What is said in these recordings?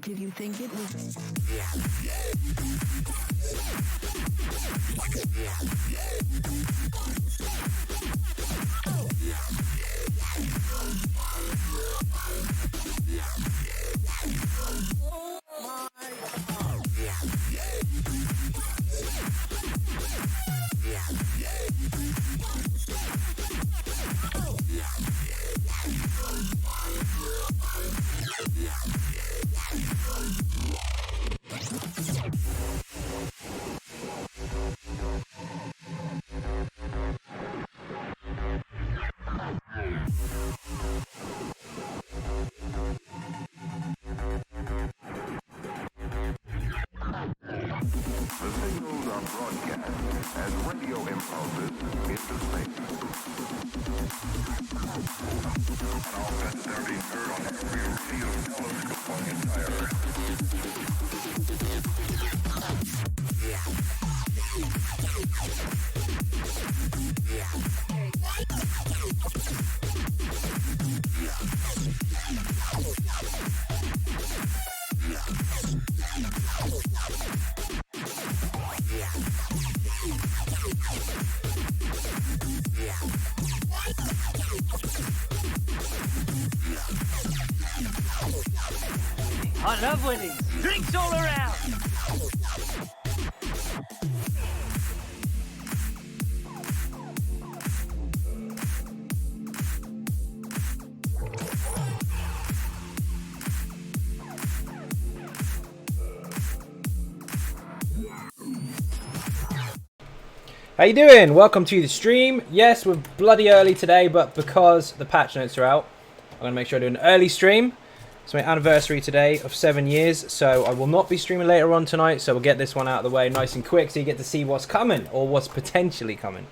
Did you think it was? I love winning. Drinks all around. How you doing? Welcome to the stream. Yes, we're bloody early today, but because the patch notes are out, I'm going to make sure I do an early stream. It's my anniversary today of 7 years, so I will not be streaming later on tonight, so we'll get this one out of the way nice and quick so you get to see what's coming, or what's potentially coming.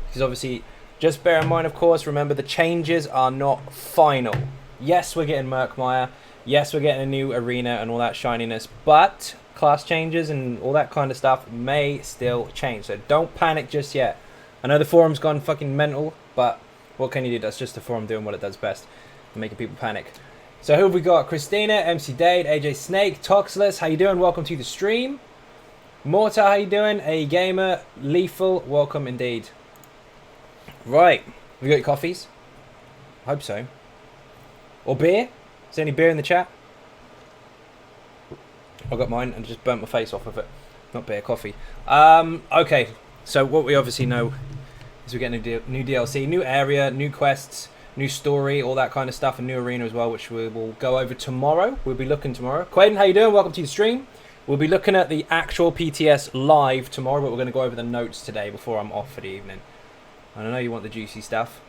Because obviously, just bear in mind, of course, remember the changes are not final. Yes, we're getting MURKMIRE. Yes, we're getting a new arena and all that shininess, but class changes and all that kind of stuff may still change, so don't panic just yet. I know the forum's gone fucking mental, but what can you do? That's just the forum doing what it does best, making people panic. So who have we got? Christina, MC Dade, AJ Snake, Toxless, how you doing? Welcome to the stream. Mortar, how you doing? A Gamer, Lethal, welcome indeed. Right, we got your coffees? I hope so. Or beer? Is there any beer in the chat? I got mine and just burnt my face off of it. Not beer, coffee. Okay, so what we obviously know is we're getting a new DLC, new area, new quests, new story, all that kind of stuff, a new arena as well, which we will go over tomorrow. We'll be looking tomorrow. Quaden, how you doing? Welcome to the stream. We'll be looking at the actual PTS live tomorrow, but we're going to go over the notes today before I'm off for the evening. And I know you want the juicy stuff.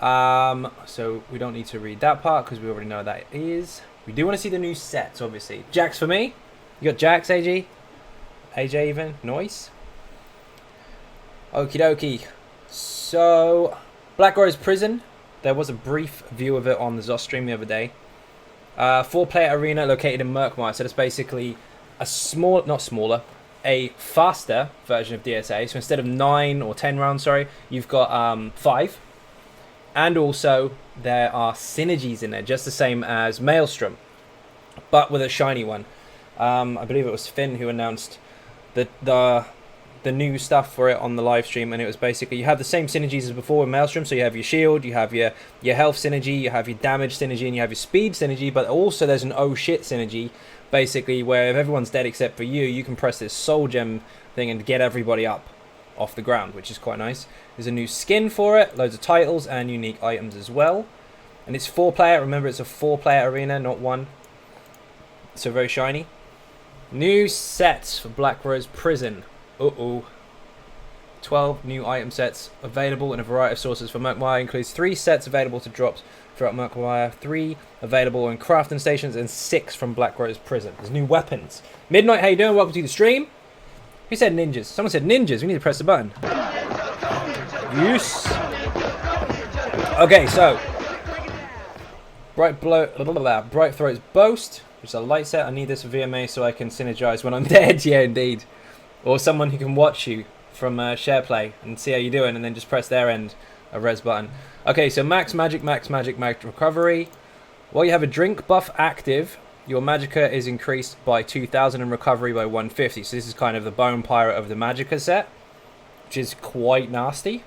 So we don't need to read that part because we already know that it is. We do want to see the new sets, obviously. Jax for me. You got Jax, AG? AJ even? Nice. Okie dokie. So, Black Rose Prison. There was a brief view of it on the Zos stream the other day. 4-player arena located in MURKMIRE. So that's basically a a faster version of DSA. So instead of 9 or 10 rounds, sorry, you've got 5. And also, there are synergies in there, just the same as Maelstrom, but with a shiny one. I believe it was Finn who announced the new stuff for it on the live stream, and it was basically you have the same synergies as before with Maelstrom. So you have your shield, you have your health synergy, you have your damage synergy, and you have your speed synergy. But also there's an oh shit synergy, basically where if everyone's dead except for you, you can press this soul gem thing and get everybody up off the ground, which is quite nice. There's a new skin for it, loads of titles and unique items as well. And it's 4-player. Remember, it's a 4-player arena, not 1. So very shiny. New sets for Black Rose Prison. Uh-oh. 12 new item sets available in a variety of sources for Murkmire. Includes 3 sets available to drops throughout Murkmire, 3 available in crafting stations, and 6 from Black Rose Prison. There's new weapons. Midnight, how you doing? Welcome to the stream. Who said ninjas? Someone said ninjas. We need to press the button. Yes. Okay, so Bright Throat's Boast, which is a light set. I need this for VMA so I can synergize when I'm dead. Yeah, indeed. Or someone who can watch you from share play and see how you're doing, and then just press their end a res button. Okay, so max magic, max recovery. While you have a drink buff active, your magicka is increased by 2,000 and recovery by 150. So this is kind of the bone pirate of the magicka set, which is quite nasty.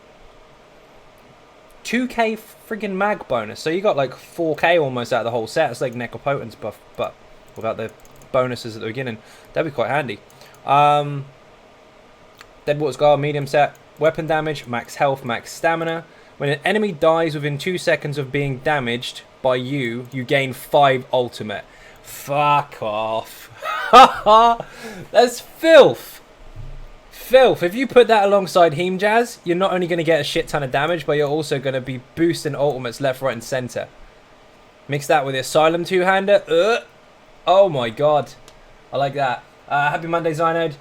2k friggin' mag bonus, so you got like 4k almost out of the whole set. It's like Necropotence buff, but without the bonuses at the beginning. That'd be quite handy. Deadwater's Guard, medium set. Weapon damage, max health, max stamina. When an enemy dies within 2 seconds of being damaged by you, you gain 5 ultimate. Fuck off. That's filth. Filth. If you put that alongside Heem Jazz, you're not only going to get a shit ton of damage, but you're also going to be boosting ultimates left, right, and center. Mix that with the Asylum two-hander. Oh my god. I like that. Happy Monday, Xynode.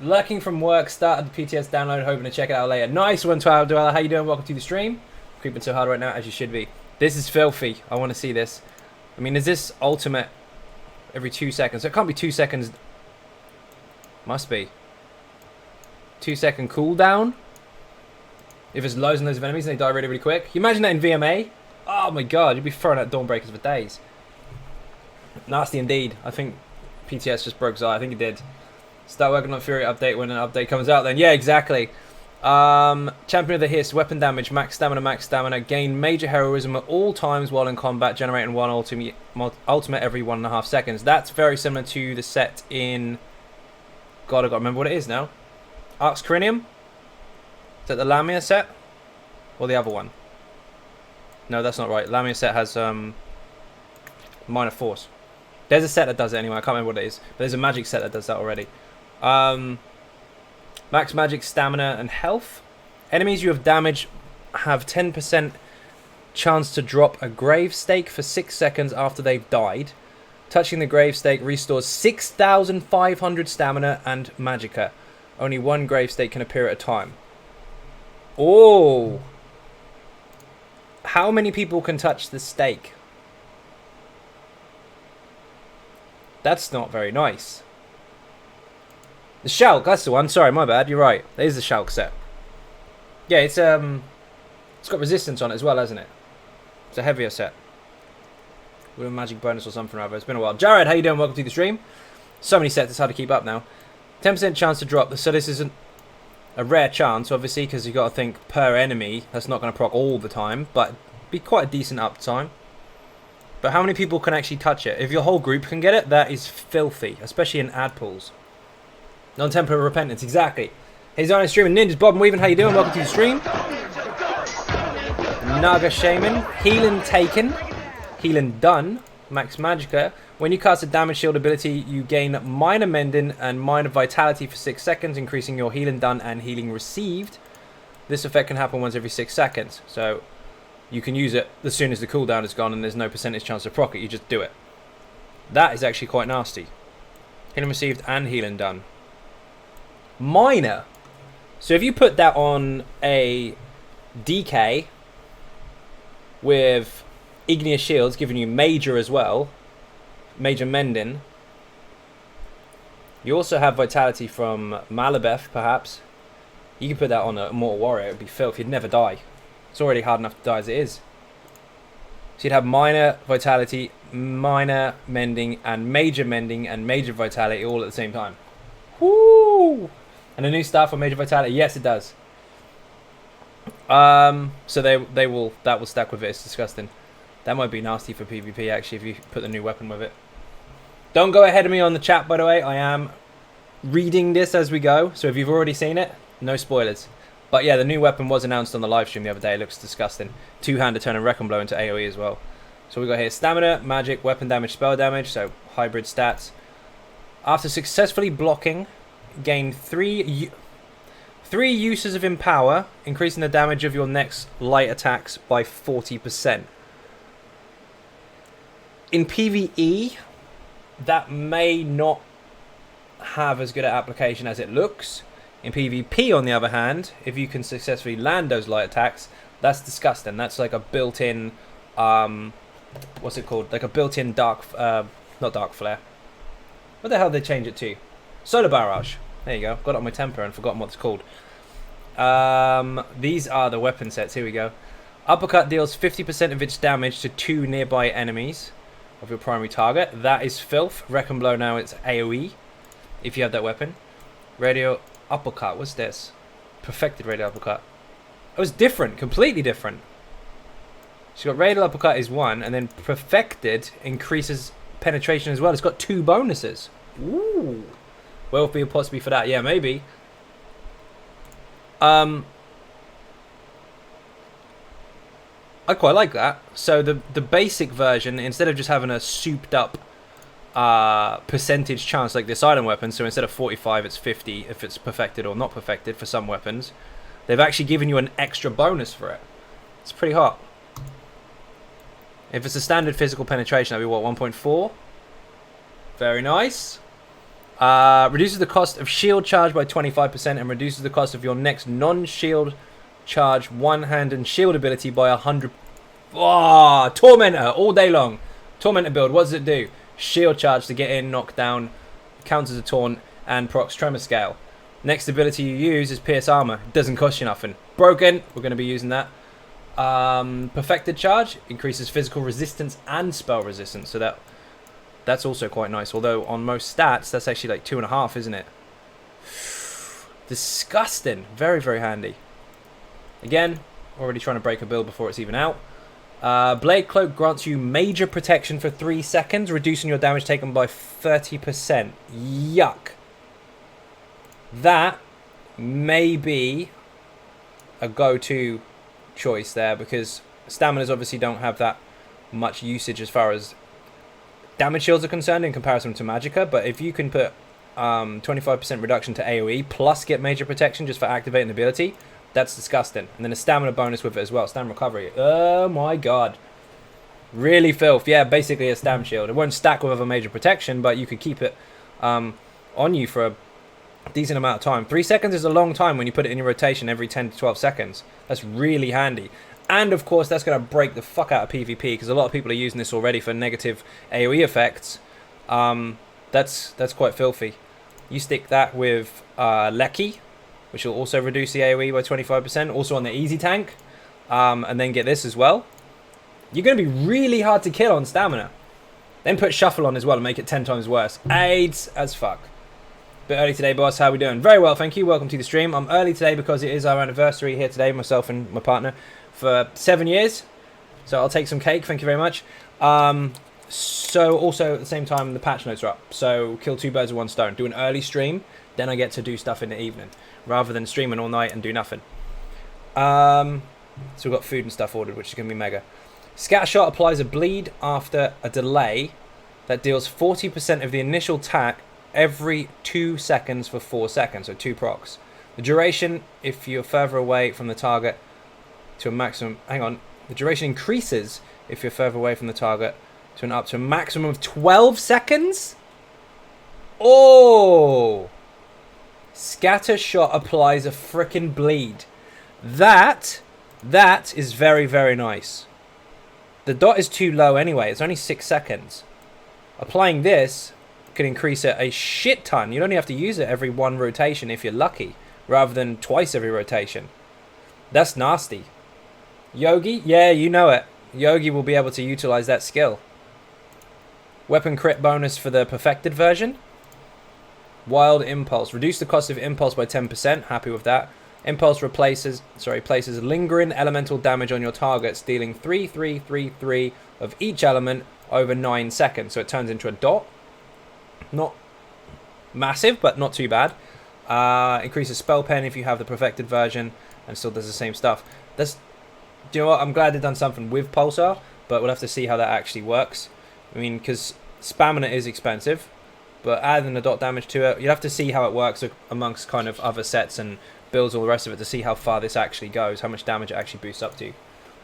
Lurking from work, started the PTS download, hoping to check it out later. Nice one, Twilight Dweller. How you doing? Welcome to the stream. Creeping so hard right now, as you should be. This is filthy. I want to see this. I mean, is this ultimate every 2 seconds? So it can't be 2 seconds. Must be. 2 second cooldown. If it's loads and loads of enemies and they die really, really quick. You imagine that in VMA? Oh my god, you'd be throwing out Dawnbreakers for days. Nasty indeed. I think PTS just broke Zai. I think it did. Start working on Fury update when an update comes out then. Yeah, exactly. Champion of the Hiss, weapon damage, max stamina. Gain major heroism at all times while in combat, generating 1 ultimate every 1.5 seconds. That's very similar to the set in... God, I've got to remember what it is now. Arx Crinium? Is that the Lamia set? Or the other one? No, that's not right. Lamia set has minor force. There's a set that does it anyway. I can't remember what it is. But there's a magic set that does that already. Max magic, stamina, and health. Enemies you have damaged have 10% chance to drop a grave stake for 6 seconds after they've died. Touching the grave stake restores 6,500 stamina and magicka. Only 1 grave stake can appear at a time. Oh! How many people can touch the stake? That's not very nice. The Shulk, that's the one. Sorry, my bad. You're right. That is the Shulk set. Yeah, it's got resistance on it as well, hasn't it? It's a heavier set. With a magic bonus or something or other. It's been a while. Jared, how you doing? Welcome to the stream. So many sets, it's hard to keep up now. 10% chance to drop. So this isn't a rare chance, obviously, because you've got to think per enemy. That's not going to proc all the time, but be quite a decent uptime. But how many people can actually touch it? If your whole group can get it, that is filthy, especially in ad pools. Non-Templar Repentance, exactly. Hey, Zion streaming Ninjas, Bob and Weaving, how you doing? Welcome to the stream. Naga Shaman, Healing Taken, Healing Done, Max Magicka. When you cast a damage shield ability, you gain minor mending and minor vitality for 6 seconds, increasing your healing done and healing received. This effect can happen once every 6 seconds, so you can use it as soon as the cooldown is gone and there's no percentage chance to proc it, you just do it. That is actually quite nasty. Healing received and healing done. Minor. So if you put that on a DK with Igneous Shields giving you major as well, major mending, you also have vitality from Malabeth perhaps. You can put that on a Immortal Warrior, it would be filth, you'd never die. It's already hard enough to die as it is. So you'd have minor vitality, minor mending, and major vitality all at the same time. Woo! And a new staff for major vitality, yes it does. So that will stack with it. It's disgusting. That might be nasty for PvP actually if you put the new weapon with it. Don't go ahead of me on the chat, by the way. I am reading this as we go, so if you've already seen it, no spoilers. But yeah, the new weapon was announced on the live stream the other day. It looks disgusting. Two-hander turn and Reckon Blow into AoE as well. So we got here stamina, magic, weapon damage, spell damage, so hybrid stats. After successfully blocking, gain three uses of Empower, increasing the damage of your next light attacks by 40%. In PvE, that may not have as good an application as it looks. In PvP, on the other hand, if you can successfully land those light attacks, that's disgusting. That's like a built-in, what's it called? Like a built-in not dark flare. What the hell did they change it to? Solar barrage. There you go. Got it on my Templar and forgotten what it's called. These are the weapon sets. Here we go. Uppercut deals 50% of its damage to 2 nearby enemies of your primary target. That is filth. Wreck and Blow now it's AoE if you have that weapon. Radio Uppercut. What's this? Perfected Radio Uppercut. It was different. Completely different. So you got Radio Uppercut is 1, and then Perfected increases penetration as well. It's got 2 bonuses. Ooh. Werewolf be a possibly for that. Yeah, maybe. I quite like that. So the basic version, instead of just having a souped up percentage chance like this item weapon, so instead of 45 it's 50 if it's perfected or not perfected for some weapons, they've actually given you an extra bonus for it. It's pretty hot. If it's a standard physical penetration, that'd be what, 1.4? Very nice. Reduces the cost of shield charge by 25% and reduces the cost of your next non-shield charge one-hand and shield ability by 100. Oh, Tormentor all day long. Tormentor build, what does it do? Shield charge to get in, knock down, counters a taunt, and procs tremor scale. Next ability you use is Pierce Armor. Doesn't cost you nothing. Broken, we're going to be using that. Perfected charge increases physical resistance and spell resistance, so that's also quite nice. Although on most stats that's actually like 2.5, isn't it? Disgusting. Very, very handy. Again, already trying to break a build before it's even out. Blade Cloak grants you major protection for 3 seconds, reducing your damage taken by 30%. Yuck. That may be a go-to choice there, because staminas obviously don't have that much usage as far as damage shields are concerned in comparison to Magicka, but if you can put 25% reduction to AoE plus get major protection just for activating the ability, that's disgusting. And then a stamina bonus with it as well, stamina recovery. Oh my god. Really filth. Yeah, basically a stam shield. It won't stack with other major protection, but you could keep it on you for a decent amount of time. 3 seconds is a long time when you put it in your rotation every 10 to 12 seconds. That's really handy. And of course that's going to break the fuck out of PvP, because a lot of people are using this already for negative AoE effects. That's quite filthy. You stick that with Lecky, which will also reduce the AoE by 25%, also on the easy tank, and then get this as well. You're going to be really hard to kill on stamina. Then put Shuffle on as well and make it 10 times worse. AIDS as fuck. Bit early today, boss. How we doing? Very well, thank you. Welcome to the stream. I'm early today because it is our anniversary here today, myself and my partner, for 7 years. So I'll take some cake. Thank you very much. So also at the same time, the patch notes are up. So kill 2 birds with 1 stone. Do an early stream, then I get to do stuff in the evening, rather than streaming all night and do nothing. So we've got food and stuff ordered, which is going to be mega. Scattershot applies a bleed after a delay that deals 40% of the initial attack every 2 seconds for 4 seconds, so 2 procs. The duration, if you're further away from the target, to a maximum... Hang on. The duration increases if you're further away from the target to up to a maximum of 12 seconds? Oh! Scattershot applies a frickin' bleed. That is very, very nice. The dot is too low anyway. It's only 6 seconds. Applying this can increase it a shit ton. You'd only have to use it every 1 rotation if you're lucky, rather than twice every rotation. That's nasty. Yogi? Yeah, you know it. Yogi will be able to utilize that skill. Weapon crit bonus for the perfected version. Wild Impulse. Reduce the cost of Impulse by 10%. Happy with that. Impulse places lingering elemental damage on your targets, dealing 3 of each element over 9 seconds. So it turns into a dot. Not massive, but not too bad. Increases spell pen if you have the perfected version, and still does the same stuff. Do you know what? I'm glad they've done something with Pulsar, but we'll have to see how that actually works. I mean, because spamming it is expensive. but adding the dot damage to it, you'd have to see how it works amongst kind of other sets and builds, all the rest of it, to see how far this actually goes, how much damage it actually boosts up to.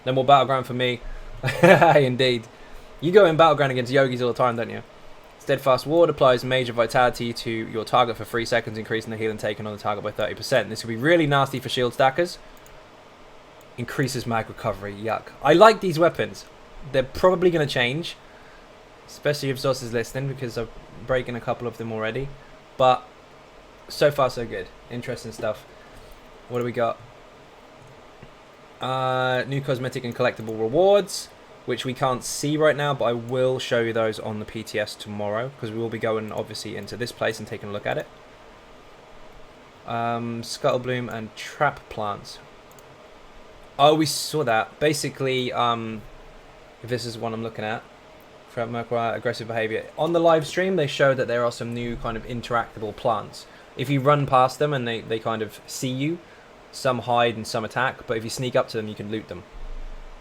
No more Battleground for me. Indeed. You go in Battleground against yogis all the time, don't you? Steadfast Ward applies major vitality to your target for 3 seconds, increasing the healing taken on the target by 30%. This could be really nasty for shield stackers. Increases mag recovery. Yuck. I like these weapons. They're probably going to change, especially if Zos is listening, because I'm breaking a couple of them already. But so far so good. Interesting stuff. What do we got? New cosmetic and collectible rewards, which we can't see right now, but I will show you those on the PTS tomorrow, because we will be going obviously into this place and taking a look at it. Scuttlebloom and trap plants. Oh, we saw that. Basically, if this is what I'm looking at, for MURKMIRE aggressive behavior. On the live stream, they showed that there are some new kind of interactable plants. If you run past them and they kind of see you, some hide and some attack, but if you sneak up to them, you can loot them,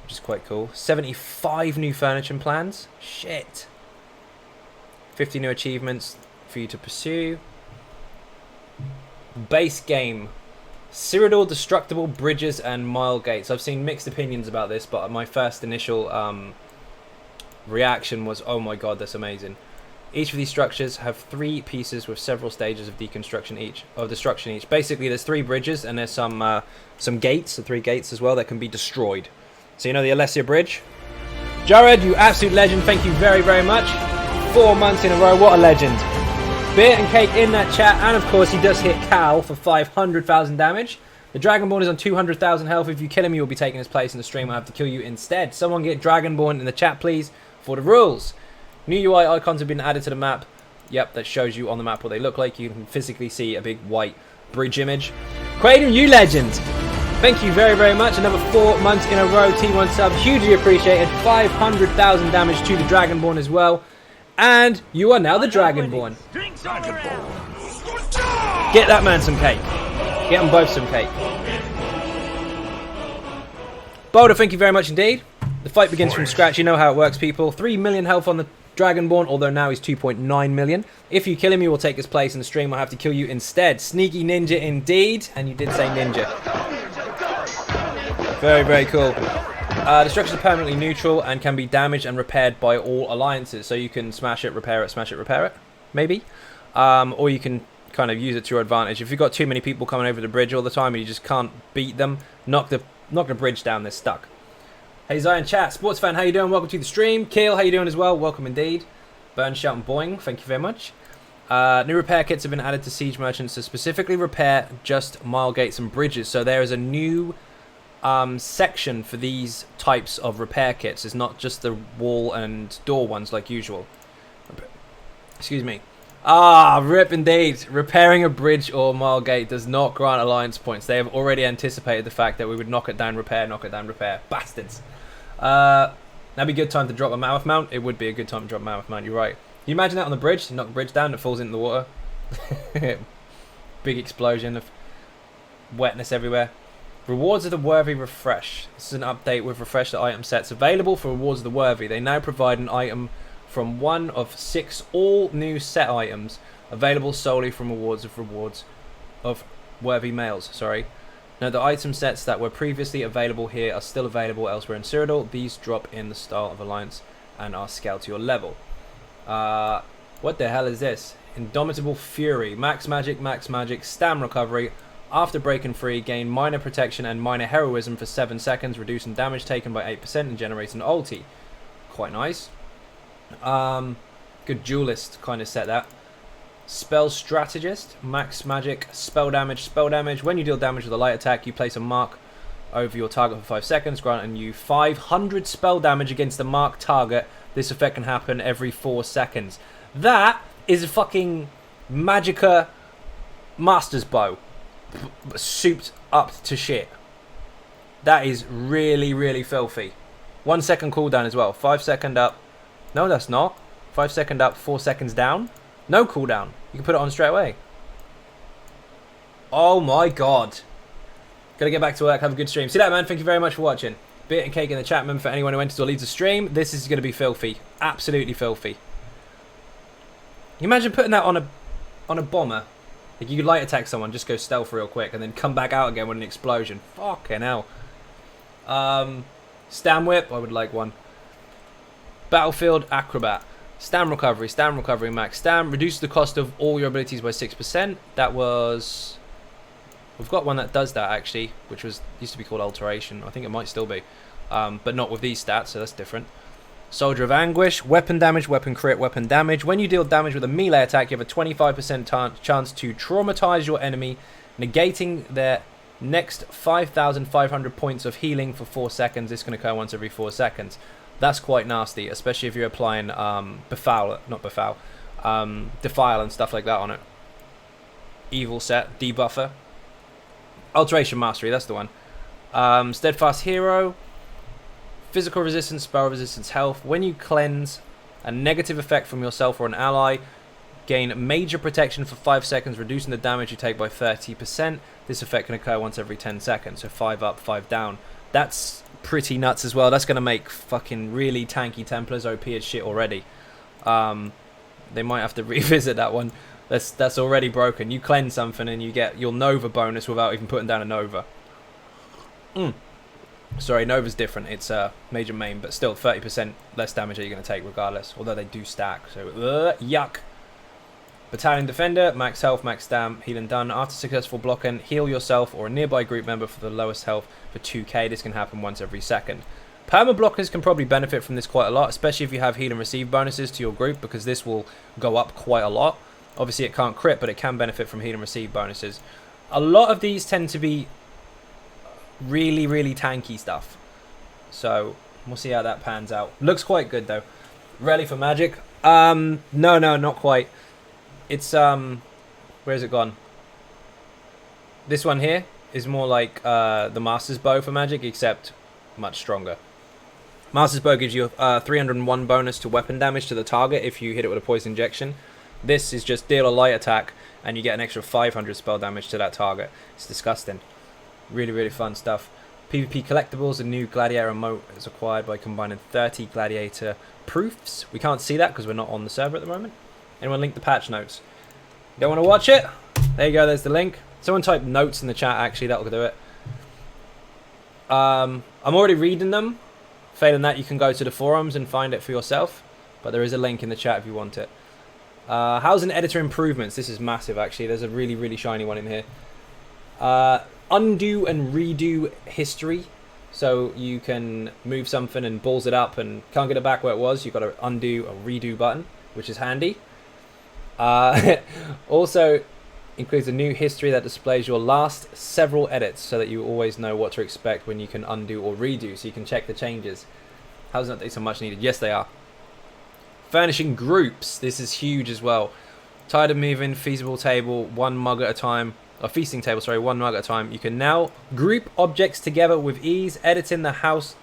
which is quite cool. 75 new furniture plans. Shit. 50 new achievements for you to pursue. Base game. Cyrodiil, Destructible, Bridges, and Mile Gates. I've seen mixed opinions about this, but my first initial reaction was, oh my god, that's amazing. Each of these structures have 3 pieces with several stages of destruction each. Basically, there's 3 bridges and there's some gates, the 3 gates as well, that can be destroyed. So you know the Alessia Bridge? Jared, you absolute legend. Thank you very, very much. 4 months in a row. What a legend. Beer and Cake in that chat, and of course he does hit Cal for 500,000 damage. The Dragonborn is on 200,000 health. If you kill him, you will be taking his place in the stream. I'll have to kill you instead. Someone get Dragonborn in the chat, please, for the rules. New UI icons have been added to the map. Yep, that shows you on the map what they look like. You can physically see a big white bridge image. Quaden, you legend! Thank you very, very much. Another 4 months in a row. T1 sub, hugely appreciated. 500,000 damage to the Dragonborn as well. And you are now the Dragonborn. Get that man some cake. Get them both some cake. Boulder, thank you very much indeed. The fight begins from scratch. You know how it works, people. 3 million health on the Dragonborn, although now he's 2.9 million. If you kill him, you will take his place in the stream. I'll have to kill you instead. Sneaky ninja indeed. And you did say ninja. Very, very cool. The structure is permanently neutral and can be damaged and repaired by all alliances. So you can smash it, repair it, smash it, repair it. Maybe. Or you can kind of use it to your advantage. If you've got too many people coming over the bridge all the time and you just can't beat them, knock the bridge down, they're stuck. Hey Zion chat, sports fan, how you doing? Welcome to the stream. Keel, how you doing as well? Welcome indeed. Burn, shout and boing, thank you very much. New repair kits have been added to siege merchants to specifically repair just mile gates and bridges. So there is a new section for these types of repair kits. It's not just the wall and door ones like usual. Excuse me. Ah, rip indeed. Repairing a bridge or mile gate does not grant alliance points. They have already anticipated the fact that we would knock it down, repair, knock it down, repair. Bastards. That'd be a good time to drop a mammoth mount. It would be a good time to drop a mammoth mount, you're right. Can you imagine that on the bridge? You knock the bridge down, it falls into the water. Big explosion of wetness everywhere. Rewards of the Worthy refresh. This is an update with refreshed item sets available for Rewards of the Worthy. They now provide an item from one of 6 all new set items available solely from rewards of worthy males. Now the item sets that were previously available here are still available elsewhere in Cyrodiil. These drop in the style of Alliance and are scaled to your level. What the hell is this? Indomitable Fury, max magic, stam recovery. After breaking free, gain minor protection and minor heroism for 7 seconds, reducing damage taken by 8% and generates an ulti. Quite nice. Good duelist kind of set that. Spell strategist, max magic, spell damage. When you deal damage with a light attack, you place a mark over your target for 5 seconds, granting you 500 spell damage against the marked target. This effect can happen every 4 seconds. That is a fucking Magicka Master's Bow souped up to shit. That is really, really filthy. 1 second cooldown as well. 5 second up. No, that's not. 5 second up, 4 seconds down. No cooldown. You can put it on straight away. Oh my god. Gotta get back to work. Have a good stream. See that, man. Thank you very much for watching. Beer and Cake in the chat, man. For anyone who enters or leaves the stream, this is going to be filthy. Absolutely filthy. you imagine putting that on a bomber? Like you could light attack someone, just go stealth real quick, and then come back out again with an explosion. Fucking hell. Stam whip, I would like one. Battlefield acrobat. Stam recovery, max stam. Reduce the cost of all your abilities by 6%. That was... We've got one that does that actually, which used to be called alteration. I think it might still be. But not with these stats, so that's different. Soldier of Anguish. Weapon damage, weapon crit, weapon damage. When you deal damage with a melee attack, you have a 25% chance to traumatize your enemy, negating their next 5,500 points of healing for 4 seconds. This can occur once every 4 seconds. That's quite nasty, especially if you're applying defile and stuff like that on it. Evil set, debuffer. Alteration Mastery, that's the one. Steadfast Hero. Physical resistance, spell resistance, health. When you cleanse a negative effect from yourself or an ally, gain major protection for 5 seconds, reducing the damage you take by 30%. This effect can occur once every 10 seconds, so 5 up, 5 down. That's pretty nuts as well. That's going to make fucking really tanky Templars OP as shit already. They might have to revisit that one. That's already broken. You cleanse something and you get your Nova bonus without even putting down a Nova. Sorry, Nova's different. It's a major main, but still 30% less damage that you're going to take regardless. Although they do stack, so yuck. Battalion Defender, max health, max stam, healing done. After successful blocking, heal yourself or a nearby group member for the lowest health for 2k. This can happen once every second. Perma blockers can probably benefit from this quite a lot, especially if you have heal and receive bonuses to your group, because this will go up quite a lot. Obviously, it can't crit, but it can benefit from heal and receive bonuses. A lot of these tend to be really, really tanky stuff. So, we'll see how that pans out. Looks quite good, though. Ready for magic? No, not quite. It's, where's it gone? This one here is more like the Master's Bow for magic, except much stronger. Master's Bow gives you a 301 bonus to weapon damage to the target if you hit it with a poison injection. This is just deal a light attack, and you get an extra 500 spell damage to that target. It's disgusting. Really, really fun stuff. PvP collectibles, a new gladiator emote is acquired by combining 30 gladiator proofs. We can't see that because we're not on the server at the moment. Anyone link the patch notes? You don't want to watch it? There you go, there's the link. Someone type notes in the chat, actually, that'll do it. I'm already reading them. Failing that, you can go to the forums and find it for yourself. But there is a link in the chat if you want it. Housing editor improvements. This is massive, actually. There's a really, really shiny one in here. Undo and redo history. So you can move something and balls it up and can't get it back where it was. You've got to undo a redo button, which is handy. Also includes a new history that displays your last several edits so that you always know what to expect when you can undo or redo, so you can check the changes. Housing updates are much needed. Yes, they are. Furnishing groups. This is huge as well. Tired of moving, feasible table, one mug at a time. Or feasting table, sorry, one mug at a time. You can now group objects together with ease. Edit in the house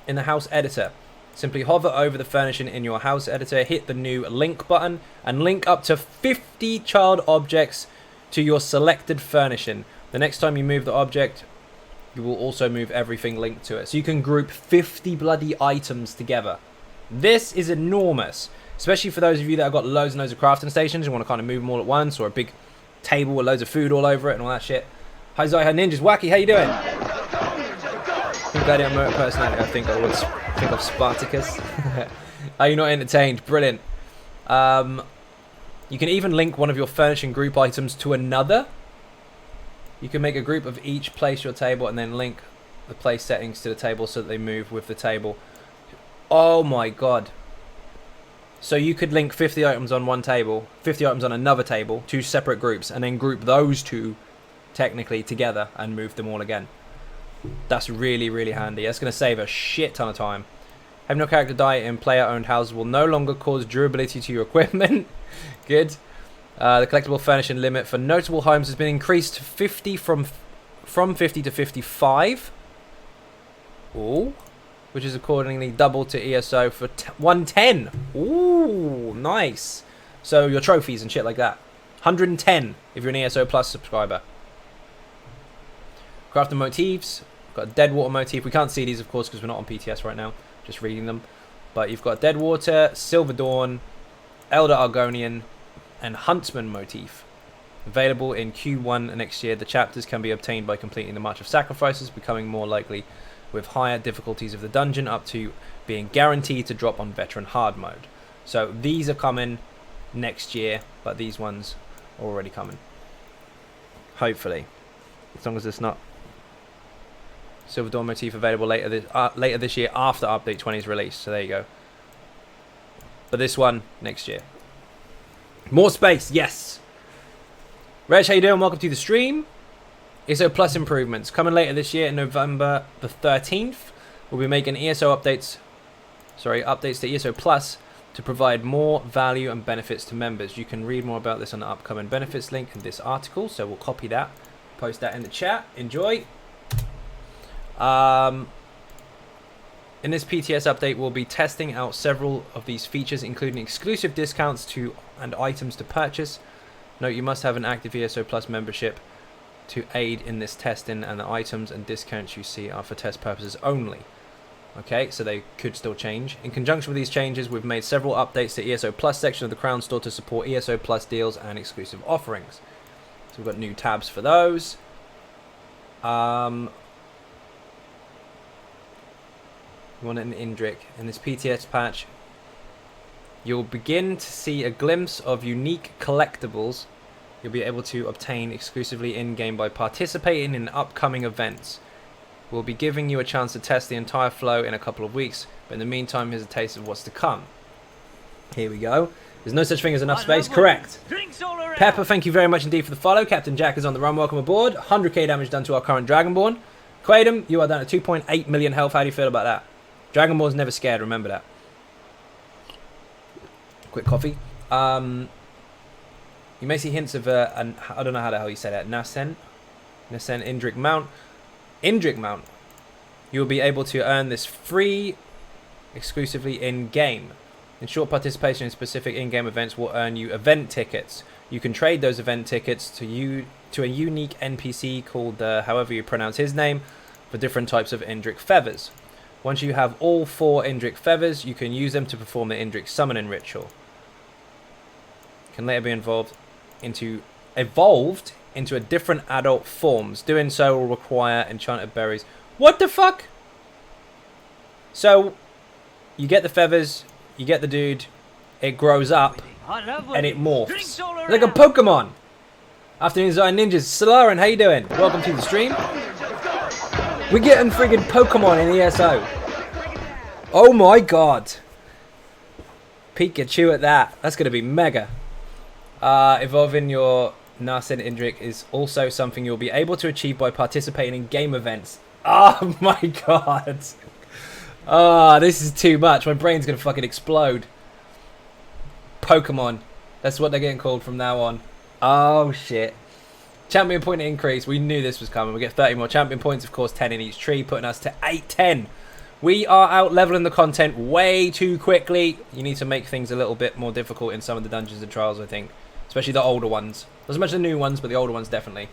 editor. Simply hover over the furnishing in your house editor, hit the new link button, and link up to 50 child objects to your selected furnishing. The next time you move the object, you will also move everything linked to it. So you can group 50 bloody items together. This is enormous, especially for those of you that have got loads and loads of crafting stations and want to kind of move them all at once, or a big table with loads of food all over it and all that shit. Hi Zyha Ninjas, Wacky, how you doing? I'm glad I'm a personality. I think of Spartacus. Are you not entertained? Brilliant. You can even link one of your furnishing group items to another. You can make a group of each, place your table, and then link the place settings to the table so that they move with the table. Oh my god. So you could link 50 items on one table, 50 items on another table, 2 separate groups, and then group those 2 technically together and move them all again. That's really, really handy. That's going to save a shit ton of time. Having your character die in player-owned houses will no longer cause durability to your equipment. Good. The collectible furnishing limit for notable homes has been increased to 50 from 50 to 55. Ooh. Which is accordingly doubled to ESO for 110. Ooh, nice. So your trophies and shit like that. 110 if you're an ESO Plus subscriber. Crafting motifs. Got a Deadwater motif. We can't see these, of course, because we're not on PTS right now. Just reading them. But you've got Deadwater, Silver Dawn, Elder Argonian, and Huntsman motif. Available in Q1 next year, the chapters can be obtained by completing the March of Sacrifices, becoming more likely with higher difficulties of the dungeon, up to being guaranteed to drop on Veteran Hard mode. So these are coming next year, but these ones are already coming. Hopefully. As long as it's not Silver Dawn motif available later this year after Update 20 is released. So there you go. But this one, next year. More space, yes! Reg, how you doing? Welcome to the stream. ESO Plus improvements. Coming later this year, November the 13th. We'll be making ESO updates to ESO Plus to provide more value and benefits to members. You can read more about this on the upcoming benefits link in this article. So we'll copy that, post that in the chat. Enjoy. In this PTS update, we'll be testing out several of these features, including exclusive discounts and items to purchase. Note, you must have an active ESO Plus membership to aid in this testing, and the items and discounts you see are for test purposes only. Okay, so they could still change. In conjunction with these changes, we've made several updates to ESO Plus section of the Crown Store to support ESO Plus deals and exclusive offerings. So we've got new tabs for those. You want an Indrik. In this PTS patch, you'll begin to see a glimpse of unique collectibles you'll be able to obtain exclusively in-game by participating in upcoming events. We'll be giving you a chance to test the entire flow in a couple of weeks, but in the meantime, here's a taste of what's to come. Here we go. There's no such thing as enough space. Correct. Pepper, thank you very much indeed for the follow. Captain Jack is on the run. Welcome aboard. 100k damage done to our current Dragonborn. Quaidum, you are down at 2.8 million health. How do you feel about that? Dragonborn's never scared, remember that. Quick coffee. You may see hints of I don't know how the hell you say that. Nasen Indrik mount. Indrik mount. You will be able to earn this free exclusively in-game. In short, participation in specific in-game events will earn you event tickets. You can trade those event tickets to a unique NPC called, however you pronounce his name, for different types of Indrik feathers. Once you have all 4 Indrik feathers, you can use them to perform the Indrik summoning ritual. Can later be evolved into a different adult forms. Doing so will require enchanted berries. What the fuck? So, you get the feathers, you get the dude, it grows up, and it morphs. Like a Pokemon! Afternoon Zion Ninjas. Solarin, how you doing? Welcome to the stream. We're getting friggin' Pokemon in ESO. Oh my god. Pikachu at that. That's going to be mega. Evolving your Narsen Indrik is also something you'll be able to achieve by participating in game events. Oh my god. This is too much. My brain's going to fucking explode. Pokemon. That's what they're getting called from now on. Oh shit. Champion point increase. We knew this was coming. We get 30 more champion points, of course, 10 in each tree, putting us to 810. We are out leveling the content way too quickly. You need to make things a little bit more difficult in some of the dungeons and trials, I think. Especially the older ones. Not as much the new ones, but the older ones definitely.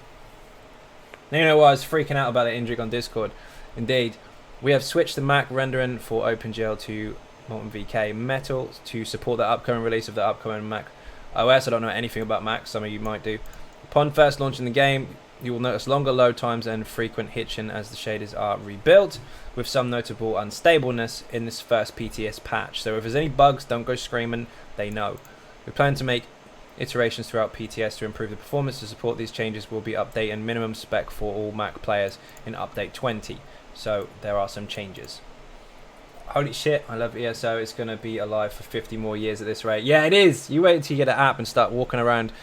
Now you know why I was freaking out about it, Indrik, on Discord. Indeed. We have switched the Mac rendering for OpenGL to Molten VK Metal to support the upcoming release of the upcoming Mac OS. I don't know anything about Mac. Some of you might do. Upon first launching the game, you will notice longer load times and frequent hitching as the shaders are rebuilt, with some notable unstableness in this first PTS patch. So if there's any bugs, don't go screaming, they know. We plan to make iterations throughout PTS to improve the performance. To support these changes, we'll be updating minimum spec for all Mac players in Update 20. So there are some changes. Holy shit, I love ESO. It's going to be alive for 50 more years at this rate. Yeah, it is. You wait until you get an app and start walking around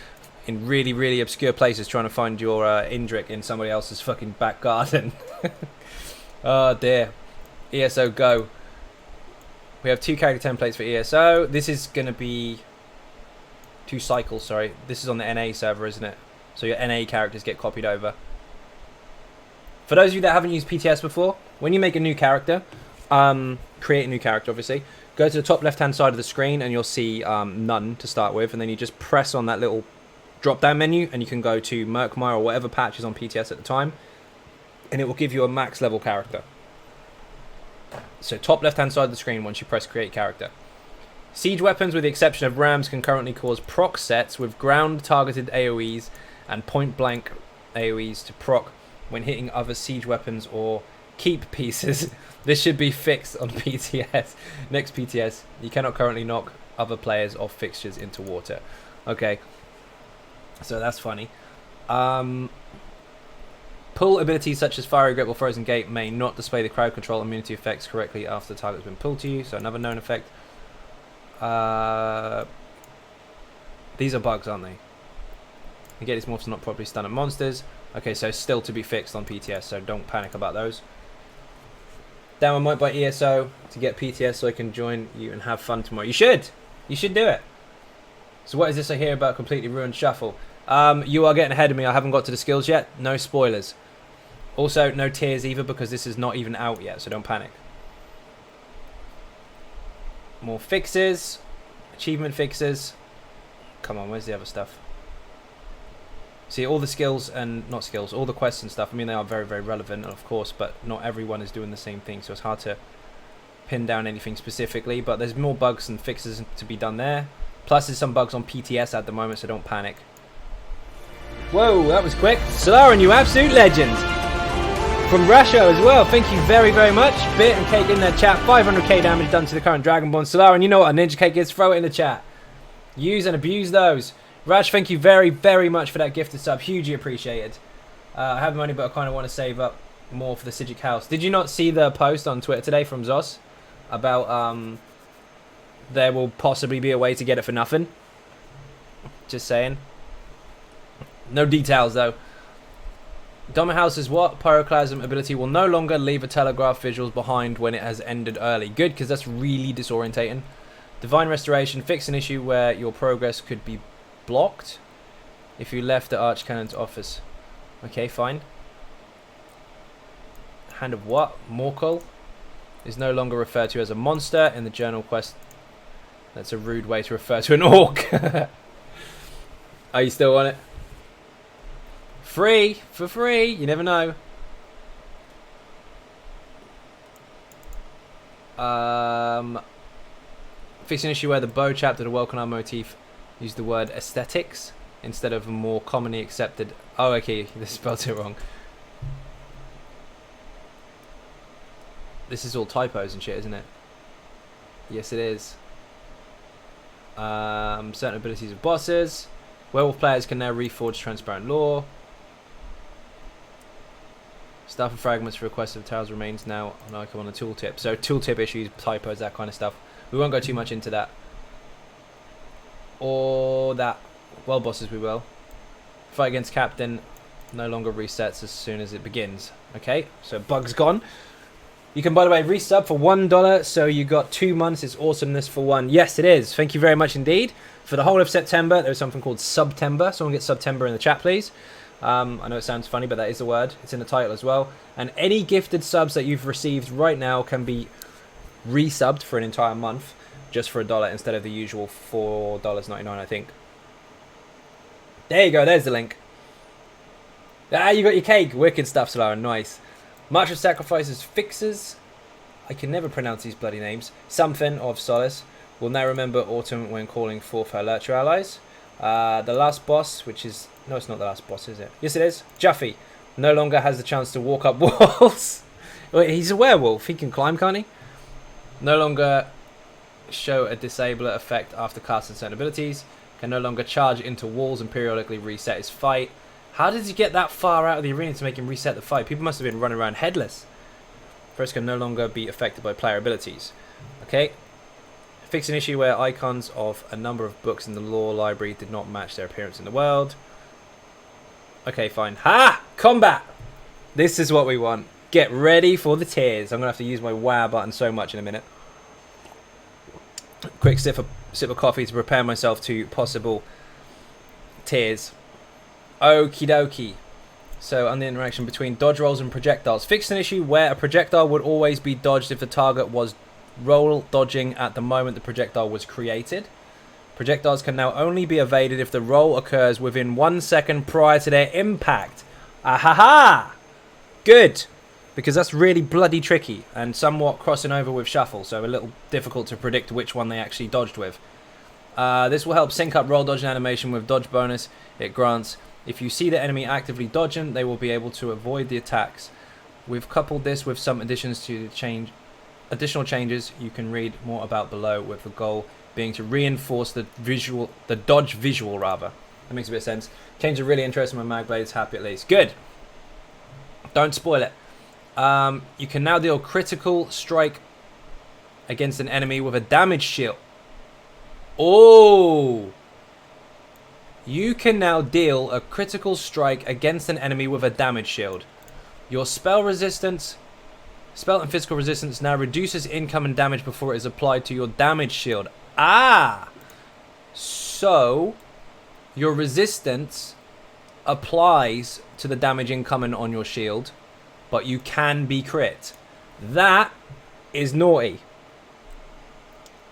in really, really obscure places trying to find your Indrik in somebody else's fucking back garden. Oh dear. ESO go. We have 2 character templates for ESO. This is going to be 2 cycles, sorry. This is on the NA server, isn't it? So your NA characters get copied over. For those of you that haven't used PTS before, when you make a new character, create a new character obviously, go to the top left hand side of the screen and you'll see none to start with, and then you just press on that little drop down menu and you can go to MURKMIRE or whatever patch is on PTS at the time, and it will give you a max level character. So top left hand side of the screen once you press create character. Siege weapons, with the exception of rams, can currently cause proc sets with ground-targeted AoEs and point-blank AoEs to proc when hitting other siege weapons or keep pieces. This should be fixed on PTS. Next PTS, you cannot currently knock other players off fixtures into water. Okay, so that's funny. Pull abilities such as Fiery Grip or Frozen Gate may not display the crowd control immunity effects correctly after the target's been pulled to you, so another known effect. These are bugs, aren't they? You get these morphs not properly stun at monsters. Okay, so still to be fixed on PTS, so don't panic about those. Down, I might buy ESO to get PTS so I can join you and have fun tomorrow. You should! You should do it. So what is this I hear about completely ruined shuffle? You are getting ahead of me. I haven't got to the skills yet. No spoilers. Also, no tiers either because this is not even out yet, so don't panic. More fixes. Achievement fixes. Come on, where's the other stuff? See, all the skills and... not skills, all the quests and stuff, I mean, they are very, very relevant, of course, but not everyone is doing the same thing, so it's hard to pin down anything specifically, but there's more bugs and fixes to be done there. Plus, there's some bugs on PTS at the moment, so don't panic. Whoa, that was quick. Solaran, you absolute legend. From Russia as well, thank you very, very much. Bit and Cake in the chat, 500k damage done to the current Dragonborn. Solaran, you know what a Ninja Cake is, throw it in the chat. Use and abuse those. Rash, thank you very, very much for that gifted sub, hugely appreciated. I have money, but I kind of want to save up more for the Sigic house. Did you not see the post on Twitter today from Zos about there will possibly be a way to get it for nothing? Just saying. No details though. Dominant House is what? Pyroclasm ability will no longer leave a telegraph visuals behind when it has ended early. Good, because that's really disorientating. Divine Restoration, fix an issue where your progress could be blocked if you left the Archcannon's office. Okay, fine. Hand of what? Morkel is no longer referred to as a monster in the journal quest. That's a rude way to refer to an orc. Are you still on it? Free! For free! You never know. Fix an issue where the bow chapter, the Welkonar motif, use the word aesthetics instead of a more commonly accepted... Oh, okay, this spelled it wrong. This is all typos and shit, isn't it? Yes, it is. Certain abilities of bosses. Werewolf players can now reforge Transparent Law. Stuff and fragments for request of Towers remains now an icon on the tooltip. So tooltip issues, typos, that kind of stuff. We won't go too much into that. Or that. Well, bosses, we will. Fight against Captain no longer resets as soon as it begins. Okay, so bug's gone. You can, by the way, resub for $1, so you got 2 months. It's awesomeness for one. Yes, it is. Thank you very much indeed. For the whole of September, there's something called Subtember. Someone get Subtember in the chat, please. I know it sounds funny, but that is the word. It's in the title as well. And any gifted subs that you've received right now can be resubbed for an entire month, just for $1 instead of the usual $4.99, I think. There you go. There's the link. Ah, you got your cake. Wicked stuff, Solara. Nice. March of Sacrifices fixes. I can never pronounce these bloody names. Something of Solace will now remember Autumn when calling forth her Lurcher allies. The last boss, which is... No, it's not the last boss, is it? Yes, it is. Juffy no longer has the chance to walk up walls. Wait, he's a werewolf. He can climb, can't he? No longer show a disabler effect after casting certain abilities. Can no longer charge into walls and periodically reset his fight. How did he get that far out of the arena to make him reset the fight? People must have been running around headless. First, can no longer be affected by player abilities. Okay. Fix an issue where icons of a number of books in the lore library did not match their appearance in the world. Okay, fine. Ha! Combat! This is what we want. Get ready for the tears. I'm going to have to use my WoW button so much in a minute. Quick sip of coffee to prepare myself to possible tears. Okie dokie. So, on the interaction between dodge rolls and projectiles. Fix an issue where a projectile would always be dodged if the target was roll dodging at the moment the projectile was created. Projectiles can now only be evaded if the roll occurs within 1 second prior to their impact. Ahaha! Good. because that's really bloody tricky and somewhat crossing over with shuffle, so a little difficult to predict which one they actually dodged with. This will help sync up roll dodge and animation with dodge bonus it grants. If you see the enemy actively dodging, they will be able to avoid the attacks. We've coupled this with some additions to additional changes you can read more about below, with the goal being to reinforce the dodge visual rather. That makes a bit of sense. Change are really interesting. My Nightblade is happy at least. Good. Don't spoil it. You can now deal critical strike against an enemy with a damage shield. Oh! You can now deal a critical strike against an enemy with a damage shield. Your spell and physical resistance now reduces incoming damage before it is applied to your damage shield. Ah! So, your resistance applies to the damage incoming on your shield, but you can be crit. That is naughty.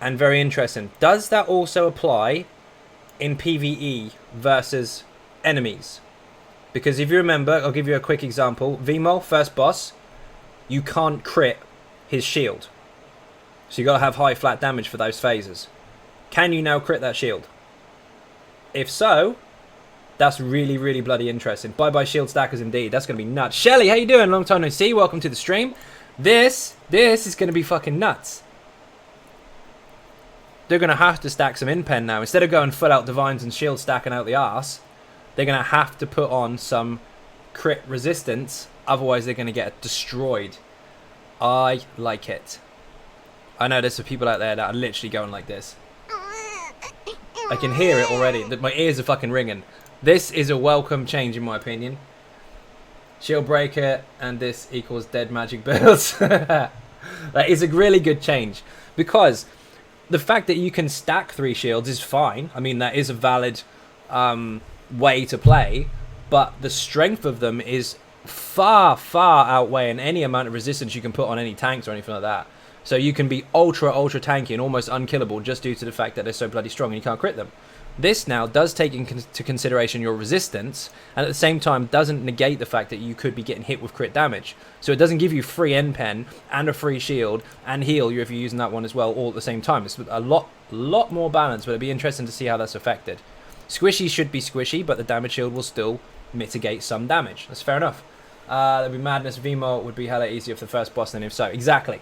And very interesting. Does that also apply in PvE versus enemies? Because if you remember, I'll give you a quick example. Vmol, first boss, you can't crit his shield. So you got to have high flat damage for those phases. Can you now crit that shield? If so, that's really, really bloody interesting. Bye-bye shield stackers indeed. That's going to be nuts. Shelly, how you doing? Long time no see. Welcome to the stream. This is going to be fucking nuts. They're going to have to stack some in-pen now. Instead of going full out divines and shield stacking out the arse, they're going to have to put on some crit resistance. Otherwise, they're going to get destroyed. I like it. I know there's some people out there that are literally going like this. I can hear it already. My ears are fucking ringing. This is a welcome change in my opinion. Shield breaker and this equals dead magic builds. That is a really good change. Because the fact that you can stack 3 shields is fine. I mean, that is a valid way to play. But the strength of them is far, far outweighing any amount of resistance you can put on any tanks or anything like that. So you can be ultra tanky and almost unkillable just due to the fact that they're so bloody strong and you can't crit them. This now does take into consideration your resistance, and at the same time doesn't negate the fact that you could be getting hit with crit damage. So it doesn't give you free end pen and a free shield and heal you if you're using that one as well all at the same time. It's a lot more balanced, but it'd be interesting to see how that's affected. Squishy should be squishy, but the damage shield will still mitigate some damage. That's fair enough. That'd be madness. Vmo would be hella easier for the first boss than if so. Exactly.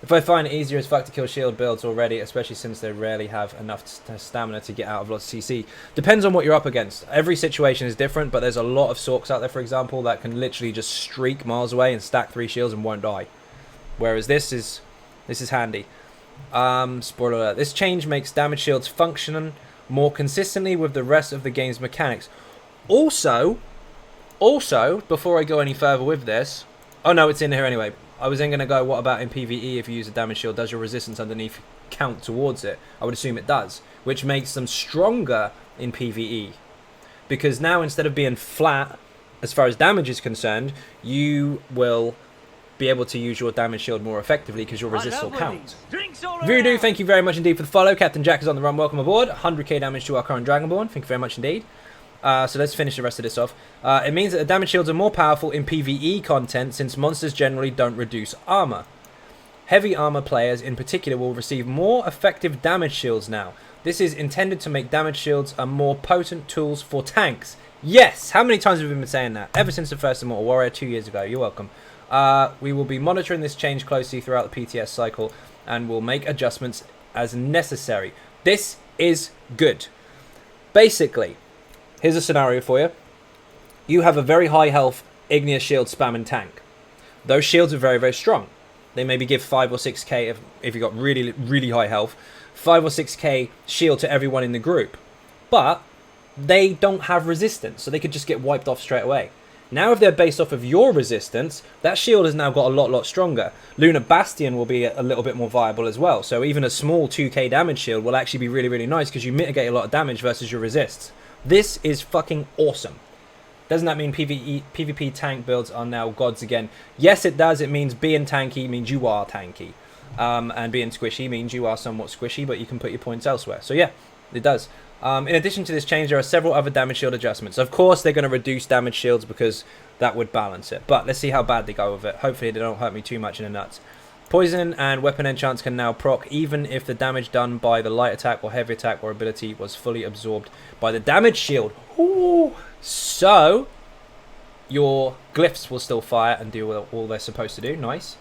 If I find it easier as fuck to kill shield builds already, especially since they rarely have enough stamina to get out of lots of CC. Depends on what you're up against. Every situation is different, but there's a lot of Sorks out there, for example, that can literally just streak miles away and stack 3 shields and won't die. Whereas this is handy. Spoiler alert. This change makes damage shields function more consistently with the rest of the game's mechanics. Also, before I go any further with this... Oh no, it's in here anyway. I was then going to go, what about in PvE if you use a damage shield? Does your resistance underneath count towards it? I would assume it does. Which makes them stronger in PvE. Because now instead of being flat, as far as damage is concerned, you will be able to use your damage shield more effectively because your resist will count. Voodoo, thank you very much indeed for the follow. Captain Jack is on the run. Welcome aboard. 100k damage to our current Dragonborn. Thank you very much indeed. So let's finish the rest of this off. It means that the damage shields are more powerful in PvE content since monsters generally don't reduce armor. Heavy armor players in particular will receive more effective damage shields now. This is intended to make damage shields a more potent tools for tanks. Yes! How many times have we been saying that? Ever since the first Immortal Warrior 2 years ago. You're welcome. We will be monitoring this change closely throughout the PTS cycle and will make adjustments as necessary. This is good. Basically... Here's a scenario for you. You have a very high health Igneous Shield spamming tank. Those shields are very, very strong. They maybe give 5 or 6k if you've got really, really high health. 5 or 6k shield to everyone in the group. But they don't have resistance, so they could just get wiped off straight away. Now if they're based off of your resistance, that shield has now got a lot stronger. Lunar Bastion will be a little bit more viable as well. So even a small 2k damage shield will actually be really, really nice because you mitigate a lot of damage versus your resists. This is fucking awesome. Doesn't that mean PvP tank builds are now gods again? Yes, it does. It means being tanky means you are tanky. And being squishy means you are somewhat squishy, but you can put your points elsewhere. So yeah, it does. In addition to this change, there are several other damage shield adjustments. Of course, they're going to reduce damage shields because that would balance it. But let's see how bad they go with it. Hopefully, they don't hurt me too much in the nuts. Poison and weapon enchants can now proc even if the damage done by the light attack or heavy attack or ability was fully absorbed by the damage shield. Ooh. So, your glyphs will still fire and do all they're supposed to do. Nice.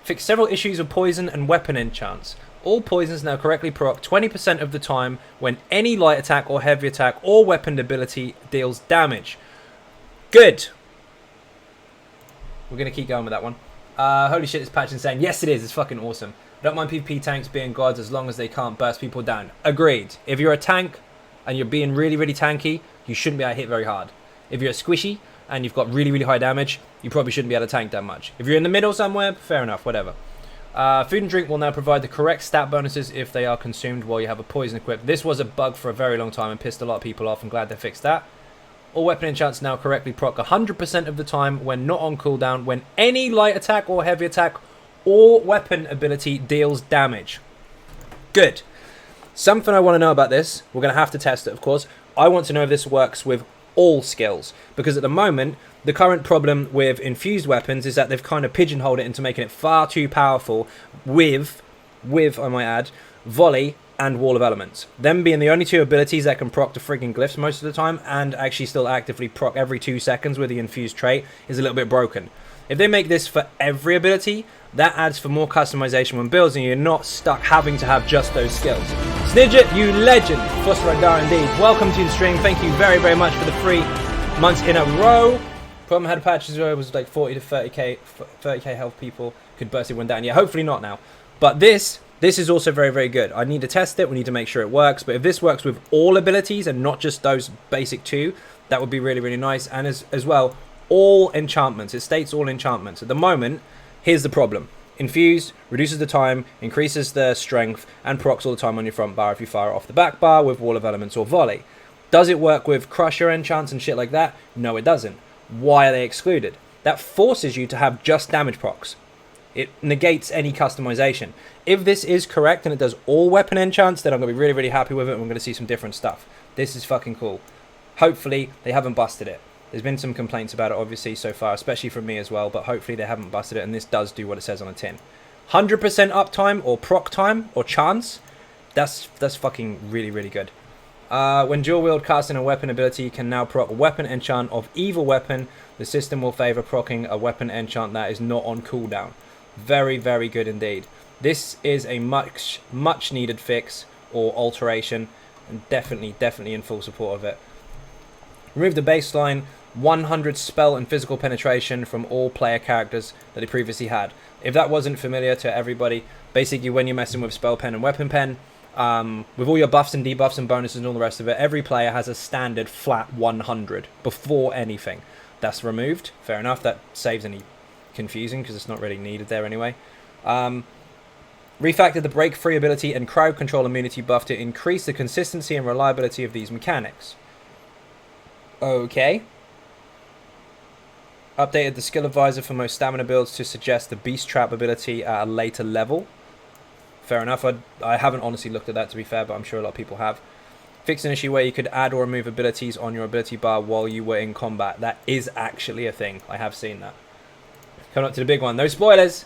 Fix several issues of poison and weapon enchants. All poisons now correctly proc 20% of the time when any light attack or heavy attack or weapon ability deals damage. Good. We're going to keep going with that one. Holy shit, this patch is insane. Yes, it is. It's fucking awesome. I don't mind PvP tanks being gods as long as they can't burst people down. Agreed. If you're a tank and you're being really, really tanky, you shouldn't be able to hit very hard. If you're a squishy and you've got really, really high damage, you probably shouldn't be able to tank that much. If you're in the middle somewhere, fair enough, whatever. Food and drink will now provide the correct stat bonuses if they are consumed while you have a poison equipped. This was a bug for a very long time and pissed a lot of people off. I'm glad they fixed that. All weapon enchants now correctly proc 100% of the time when not on cooldown when any light attack or heavy attack or weapon ability deals damage. Good. Something I want to know about this, we're going to have to test it of course. I want to know if this works with all skills, because at the moment the current problem with infused weapons is that they've kind of pigeonholed it into making it far too powerful with I might add, volley and wall of elements. Them being the only two abilities that can proc the frigging glyphs most of the time and actually still actively proc every 2 seconds with the infused trait is a little bit broken. If they make this for every ability, that adds for more customization when builds and you're not stuck having to have just those skills. Snidget, you legend! Fusradar indeed. Welcome to the stream. Thank you very, very much for the 3 months in a row. Problem had patches where it was like 40 to 30k health people could burst it one down. Yeah, hopefully not now. But this is also very, very good. I need to test it. We need to make sure it works. But if this works with all abilities and not just those basic 2, that would be really, really nice. And as well, all enchantments. It states all enchantments. At the moment, here's the problem. Infused reduces the time, increases the strength, and procs all the time on your front bar if you fire off the back bar with Wall of Elements or Volley. Does it work with Crusher enchants and shit like that? No, it doesn't. Why are they excluded? That forces you to have just damage procs. It negates any customization. If this is correct and it does all weapon enchants, then I'm going to be really, really happy with it and we're going to see some different stuff. This is fucking cool. Hopefully, they haven't busted it. There's been some complaints about it, obviously, so far, especially from me as well, but hopefully they haven't busted it and this does do what it says on the tin. 100% uptime or proc time or chance, that's fucking really, really good. When dual wield casting a weapon ability, you can now proc a weapon enchant of either weapon. The system will favor procking a weapon enchant that is not on cooldown. Very, very good indeed. This is a much needed fix or alteration, and definitely in full support of it. Remove the baseline 100 spell and physical penetration from all player characters that he previously had. If that wasn't familiar to everybody, basically when you're messing with spell pen and weapon pen, with all your buffs and debuffs and bonuses and all the rest of it, every player has a standard flat 100 before anything. That's removed. Fair enough, that saves any confusing because it's not really needed there anyway. Refactored the break free ability and crowd control immunity buff to increase the consistency and reliability of these mechanics. Okay. Updated the skill advisor for most stamina builds to suggest the beast trap ability at a later level. Fair enough. I haven't honestly looked at that, to be fair, but I'm sure a lot of people have. Fixed an issue where you could add or remove abilities on your ability bar while you were in combat. That is actually a thing. I have seen that. Coming up to the big one. No spoilers!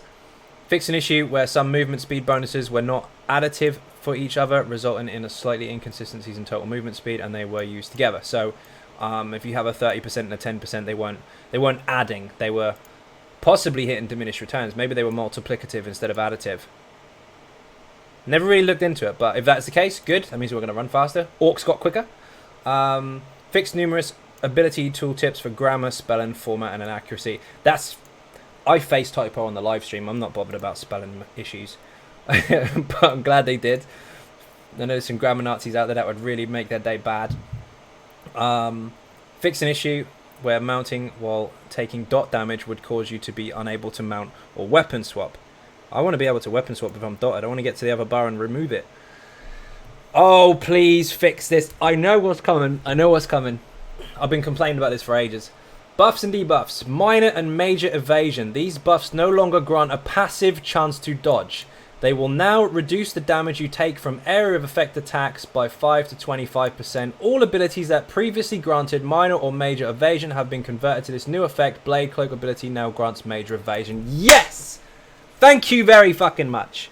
Fixed an issue where some movement speed bonuses were not additive for each other, resulting in a slightly inconsistencies in total movement speed, and they were used together. So, if you have a 30% and a 10%, they weren't adding. They were possibly hitting diminished returns. Maybe they were multiplicative instead of additive. Never really looked into it, but if that's the case, good. That means we're going to run faster. Orcs got quicker. Fixed numerous ability tooltips for grammar, spelling, format, and accuracy. I face typo on the live stream. I'm not bothered about spelling issues. But I'm glad they did. I know there's some grammar Nazis out there that would really make their day bad. Fix an issue where mounting while taking dot damage would cause you to be unable to mount or weapon swap. I want to be able to weapon swap if I'm dotted. I want to get to the other bar and remove it. Oh, please fix this. I know what's coming. I've been complaining about this for ages. Buffs and debuffs. Minor and major evasion. These buffs no longer grant a passive chance to dodge. They will now reduce the damage you take from area of effect attacks by 5 to 25%. All abilities that previously granted minor or major evasion have been converted to this new effect. Blade Cloak ability now grants major evasion. Yes! Thank you very fucking much.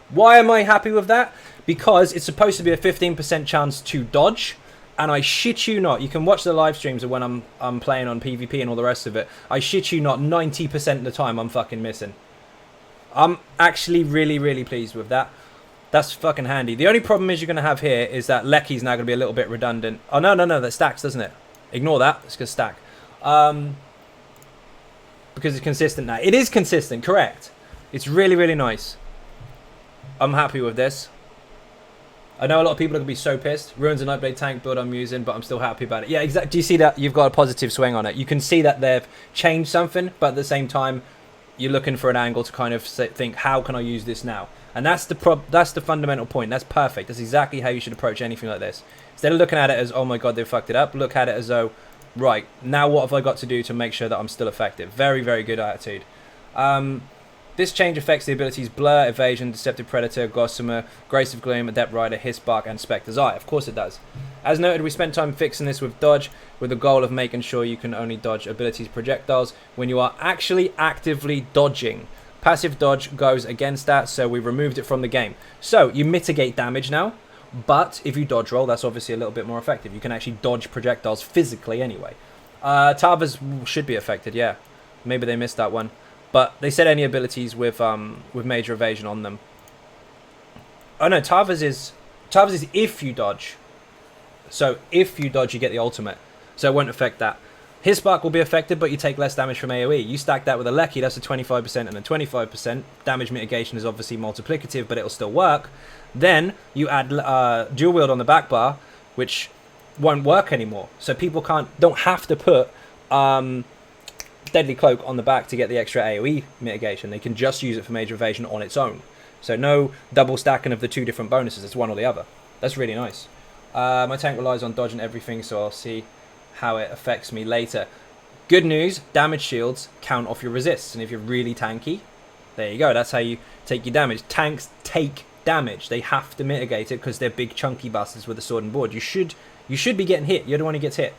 Why am I happy with that? Because it's supposed to be a 15% chance to dodge. And I shit you not, you can watch the live streams of when I'm playing on PvP and all the rest of it. I shit you not, 90% of the time I'm fucking missing. I'm actually really pleased with that. That's fucking handy. The only problem is you're going to have here is that Lecky's now going to be a little bit redundant. Oh, no, that stacks, doesn't it? Ignore that. It's going to stack. Because it's consistent now. It is consistent, correct. It's really nice. I'm happy with this. I know a lot of people are going to be so pissed. Ruins a Nightblade tank build I'm using, but I'm still happy about it. Yeah, exactly. Do you see that? You've got a positive swing on it. You can see that they've changed something, but at the same time, you're looking for an angle to kind of think, how can I use this now? And that's the fundamental point. That's perfect. That's exactly how you should approach anything like this. Instead of looking at it as, oh my god, they fucked it up, look at it as though, right, now what have I got to do to make sure that I'm still effective? Very good attitude. This change affects the abilities Blur, Evasion, Deceptive Predator, Gossamer, Grace of Gloom, Adept Rider, Hissbark, and Spectre's Eye. Of course it does. As noted, we spent time fixing this with dodge, with the goal of making sure you can only dodge abilities projectiles when you are actually actively dodging. Passive dodge goes against that, so we removed it from the game. So, you mitigate damage now, but if you dodge roll, that's obviously a little bit more effective. You can actually dodge projectiles physically anyway. Tavas should be affected, yeah. Maybe they missed that one. But they said any abilities with major evasion on them. Oh no, Tavas is if you dodge. So if you dodge, you get the ultimate. So it won't affect that. Hissbark will be affected, but you take less damage from AoE. You stack that with a Lecky, that's a 25% and a 25%. Damage mitigation is obviously multiplicative, but it'll still work. Then you add dual wield on the back bar, which won't work anymore. So people don't have to put Deadly Cloak on the back to get the extra AoE mitigation. They can just use it for major evasion on its own. So no double stacking of the two different bonuses. It's one or the other. That's really nice. My tank relies on dodge and everything, so I'll see how it affects me later. Good news, damage shields count off your resists. And if you're really tanky, there you go. That's how you take your damage. Tanks take damage. They have to mitigate it because they're big chunky bastards with a sword and board. You should be getting hit. You're the one who gets hit.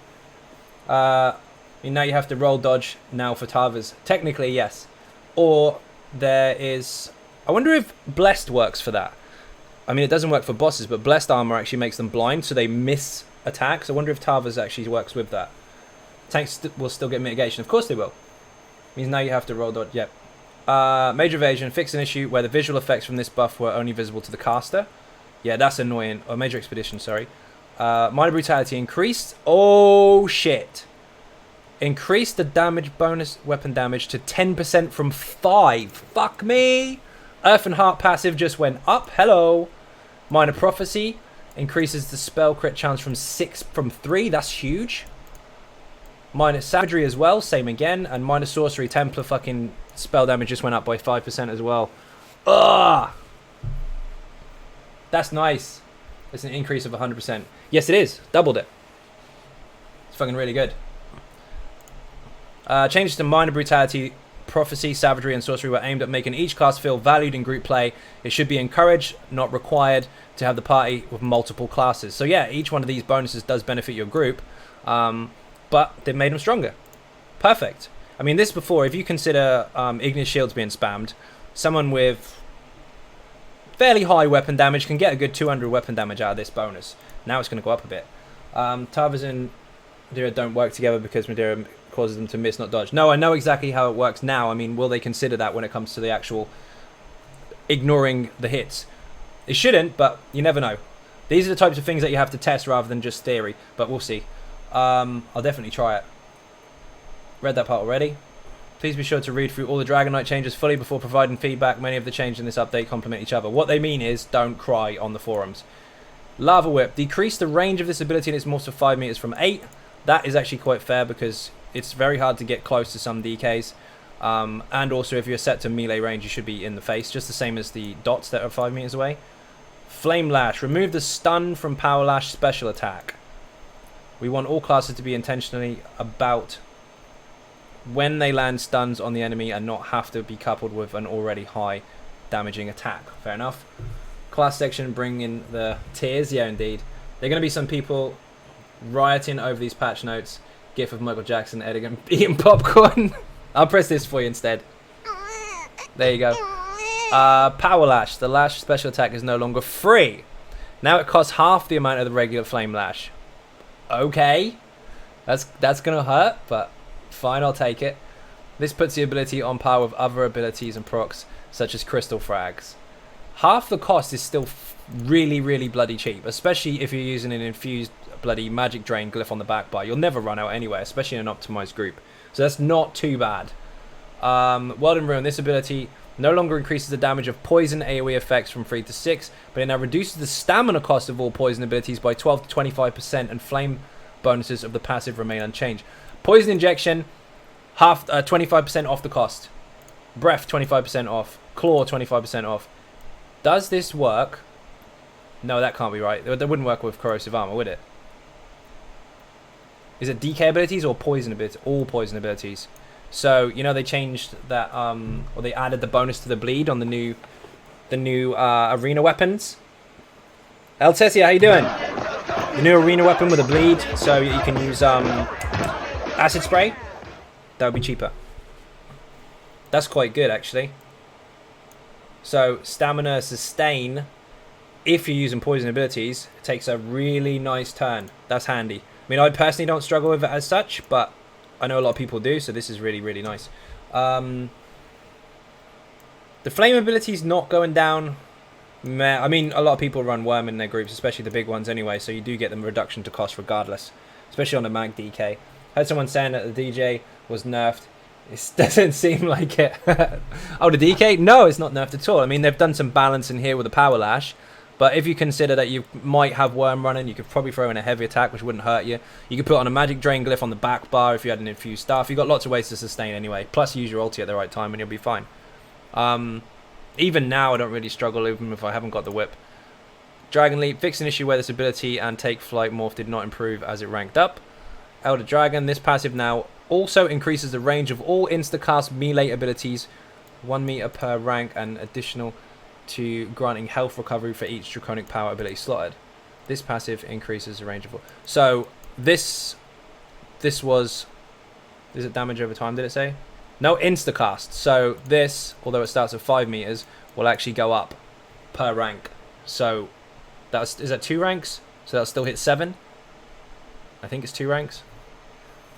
Now you have to roll dodge now for Tavas. Technically, yes. Or there is... I wonder if Blessed works for that. I mean, it doesn't work for bosses, but Blessed Armor actually makes them blind, so they miss attacks. I wonder if Tavas actually works with that. Tanks will still get mitigation. Of course they will. Means now you have to roll dodge. Yep. Major Evasion. Fix an issue where the visual effects from this buff were only visible to the caster. Yeah, that's annoying. Or Major Expedition, sorry. Minor Brutality increased. Oh, shit. Increase the damage bonus weapon damage to 10% from 5. Fuck me. Earth and Heart passive just went up. Hello. Minor Prophecy increases the spell crit chance from 3. That's huge. Minor Savagery as well. Same again. And minor Sorcery. Templar fucking spell damage just went up by 5% as well. Ugh. That's nice. It's an increase of 100%. Yes, it is. Doubled it. It's fucking really good. Changes to Minor Brutality, Prophecy, Savagery, and Sorcery were aimed at making each class feel valued in group play. It should be encouraged, not required, to have the party with multiple classes. So yeah, each one of these bonuses does benefit your group, but they've made them stronger. Perfect. I mean, this before, if you consider Ignis Shields being spammed, someone with fairly high weapon damage can get a good 200 weapon damage out of this bonus. Now it's going to go up a bit. Tavas and Madeira don't work together because Madeira causes them to miss, not dodge. No, I know exactly how it works now. I mean, will they consider that when it comes to the actual ignoring the hits? It shouldn't, but you never know. These are the types of things that you have to test rather than just theory, but we'll see. I'll definitely try it. Read that part already. Please be sure to read through all the Dragonknight changes fully before providing feedback. Many of the changes in this update complement each other. What they mean is, don't cry on the forums. Lava Whip. Decrease the range of this ability in its morph to 5 meters from 8. That is actually quite fair because it's very hard to get close to some DKs. And also, if you're set to melee range, you should be in the face, just the same as the dots that are 5 meters away. Flame Lash. Remove the stun from Power Lash special attack. We want all classes to be intentionally about when they land stuns on the enemy and not have to be coupled with an already high damaging attack. Fair enough. Class section, bring in the tiers. Yeah, indeed. There are going to be some people rioting over these patch notes. GIF of Michael Jackson, Edigan eating popcorn. I'll press this for you instead. There you go. Power Lash. The Lash special attack is no longer free. Now it costs half the amount of the regular Flame Lash. Okay. That's going to hurt, but fine, I'll take it. This puts the ability on par with other abilities and procs, such as Crystal Frags. Half the cost is still really, really bloody cheap, especially if you're using an infused bloody Magic Drain glyph on the back bar. You'll never run out anyway, especially in an optimized group. So that's not too bad. Warden Ruin. This ability no longer increases the damage of poison AoE effects from 3 to 6, but it now reduces the stamina cost of all poison abilities by 12 to 25%, and flame bonuses of the passive remain unchanged. Poison Injection, 25% off the cost. Breath, 25% off. Claw, 25% off. Does this work? No, that can't be right. That wouldn't work with Corrosive Armor, would it? Is it DK abilities or poison abilities? All poison abilities. So, you know, they changed that, or they added the bonus to the bleed on the new arena weapons. El Tessia, how you doing? The new arena weapon with a bleed, so you can use acid spray. That would be cheaper. That's quite good, actually. So, stamina sustain, if you're using poison abilities, it takes a really nice turn. That's handy. I mean, I personally don't struggle with it as such, but I know a lot of people do, so this is really, really nice. The flame ability is not going down. Meh. I mean, a lot of people run Worm in their groups, especially the big ones anyway, so you do get them reduction to cost regardless, especially on the Mag DK. Heard someone saying that the DJ was nerfed. It doesn't seem like it. Oh, the DK? No, it's not nerfed at all. I mean, they've done some balance in here with the Power Lash. But if you consider that you might have Worm running, you could probably throw in a heavy attack, which wouldn't hurt you. You could put on a Magic Drain glyph on the back bar if you had an infused staff. You've got lots of ways to sustain anyway. Plus, use your ulti at the right time and you'll be fine. Even now, I don't really struggle, even if I haven't got the whip. Dragon Leap. Fix an issue where this ability and Take Flight morph did not improve as it ranked up. Elder Dragon. This passive now also increases the range of all instacast melee abilities 1 meter per rank and additional to granting health recovery for each draconic power ability slotted. This passive increases the range of all. So this was, is it damage over time, did it say? No, instacast. So this, although it starts at 5 meters, will actually go up per rank. So is that 2 ranks? So that'll still hit 7. I think it's 2 ranks.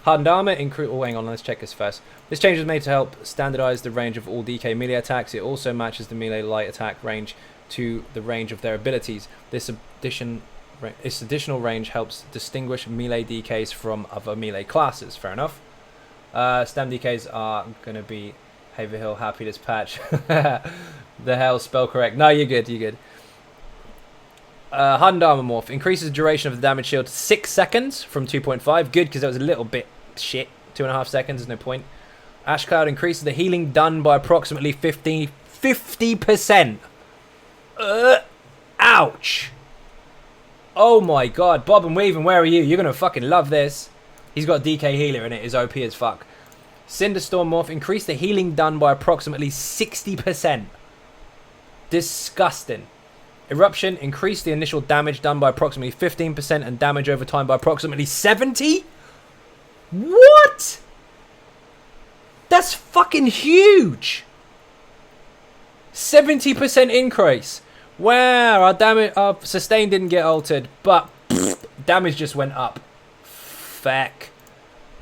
Hardened armor, oh, hang on, let's check this first. This change was made to help standardize the range of all DK melee attacks. It also matches the melee light attack range to the range of their abilities. This additional range helps distinguish melee DKs from other melee classes. Fair enough. Stam DKs are going to be Haverhill happy this patch. The hell, spell correct. No, you're good, you're good. Hardened Armor Morph increases the duration of the damage shield to 6 seconds from 2.5. Good, because that was a little bit shit. 2.5 seconds, there's no point. Ash Cloud increases the healing done by approximately 50%. Ouch. Oh my god. Bob and Weaving, where are you? You're going to fucking love this. He's got DK healer in it. It's OP as fuck. Cinderstorm Morph increased the healing done by approximately 60%. Disgusting. Eruption increased the initial damage done by approximately 15% and damage over time by approximately 70%? What? That's fucking huge. 70% increase. Wow, our sustain didn't get altered, but damage just went up. Feck.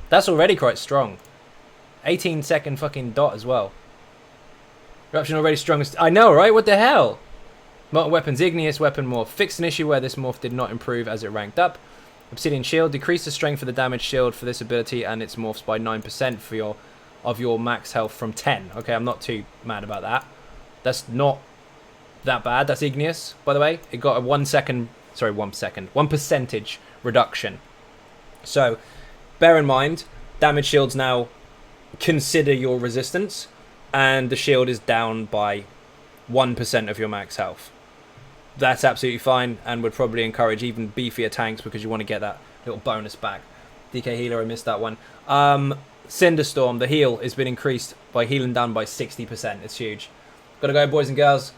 That's already quite strong. 18-second fucking dot as well. Eruption already strongest. I know, right? What the hell? Molten Weapons, Igneous Weapon Morph. Fixed an issue where this morph did not improve as it ranked up. Obsidian Shield. Decreased the strength of the damage shield for this ability and its morphs by 9% for your max health from 10. Okay, I'm not too mad about that. That's not that bad. That's Igneous, by the way. It got a 1 percentage reduction. So, bear in mind, damage shields now consider your resistance, and the shield is down by 1% of your max health. That's absolutely fine, and would probably encourage even beefier tanks because you want to get that little bonus back. DK healer, I missed that one. Cinderstorm, the heal has been increased by healing done by 60%. It's huge. Gotta go, boys and girls.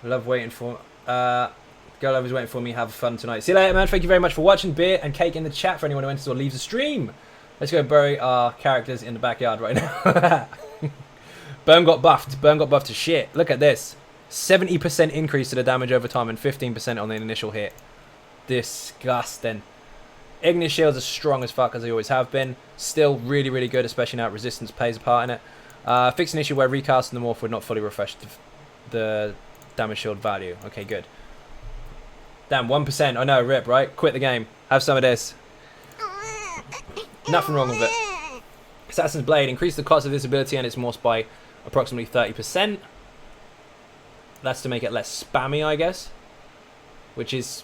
Love waiting for... Girl Love is waiting for me. Have fun tonight. See you later, man. Thank you very much for watching. Beer and cake in the chat for anyone who enters or leaves the stream. Let's go bury our characters in the backyard right now. Burn got buffed. Burn got buffed to shit. Look at this. 70% increase to the damage over time and 15% on the initial hit. Disgusting. Ignis shields are strong as fuck, as they always have been. Still really, really good, especially now resistance plays a part in it. Fix an issue where recasting the morph would not fully refresh the damage shield value. Okay, good. Damn, 1%. I know, rip, right? Quit the game. Have some of this. Nothing wrong with it. Assassin's Blade. Increase the cost of this ability and its morphs by approximately 30%. That's to make it less spammy, I guess. Which is...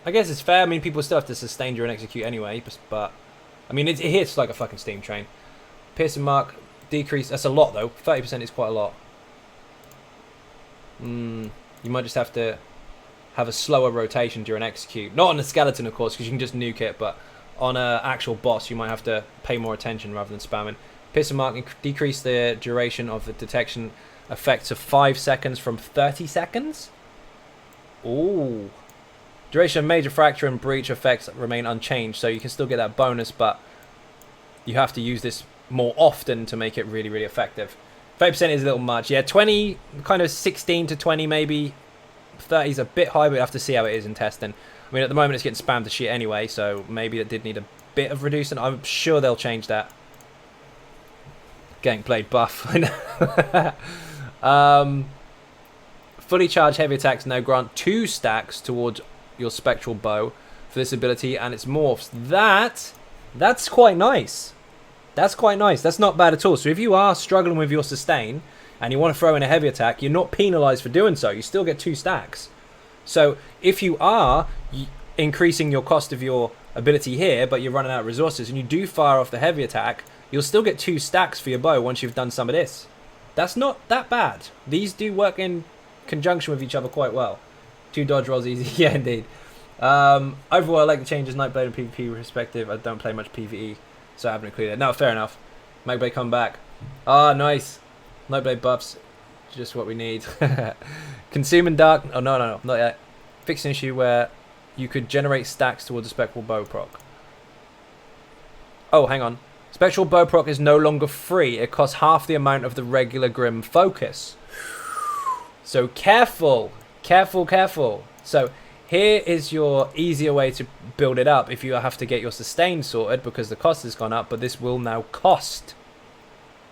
I guess it's fair. I mean, people still have to sustain during execute anyway. But I mean, it hits like a fucking steam train. Piercing mark. Decrease. That's a lot, though. 30% is quite a lot. You might just have to have a slower rotation during execute. Not on the skeleton, of course, because you can just nuke it. But on an actual boss, you might have to pay more attention rather than spamming. Piercing mark. Decrease the duration of the detection effect to 5 seconds from 30 seconds. Ooh. Duration of major fracture and breach effects remain unchanged, so you can still get that bonus, but you have to use this more often to make it really, really effective. 30% is a little much. Yeah, 20, kind of 16 to 20 maybe. 30 is a bit high, but we have to see how it is in testing. I mean, at the moment it's getting spammed to shit anyway, so maybe it did need a bit of reducing. I'm sure they'll change that. Getting played buff. Fully charged heavy attacks now grant 2 stacks towards your spectral bow for this ability and its morphs. That's quite nice. That's quite nice. That's not bad at all. So if you are struggling with your sustain and you want to throw in a heavy attack, you're not penalized for doing so. You still get 2 stacks. So if you are increasing your cost of your ability here, but you're running out of resources and you do fire off the heavy attack, you'll still get 2 stacks for your bow once you've done some of this. That's not that bad. These do work in conjunction with each other quite well. 2 dodge rolls easy. Yeah, indeed. Overall, I like the changes Nightblade and PvP respective. I don't play much PvE, so I haven't included it. No, fair enough. Nightblade come back. Ah, nice. Nightblade buffs. Just what we need. Consuming dark. Oh, no, not yet. Fix an issue where you could generate stacks towards a spectral bow proc. Oh, hang on. Spectral bow proc is no longer free. It costs half the amount of the regular Grim Focus. So careful. Careful. So here is your easier way to build it up if you have to get your sustain sorted because the cost has gone up, but this will now cost.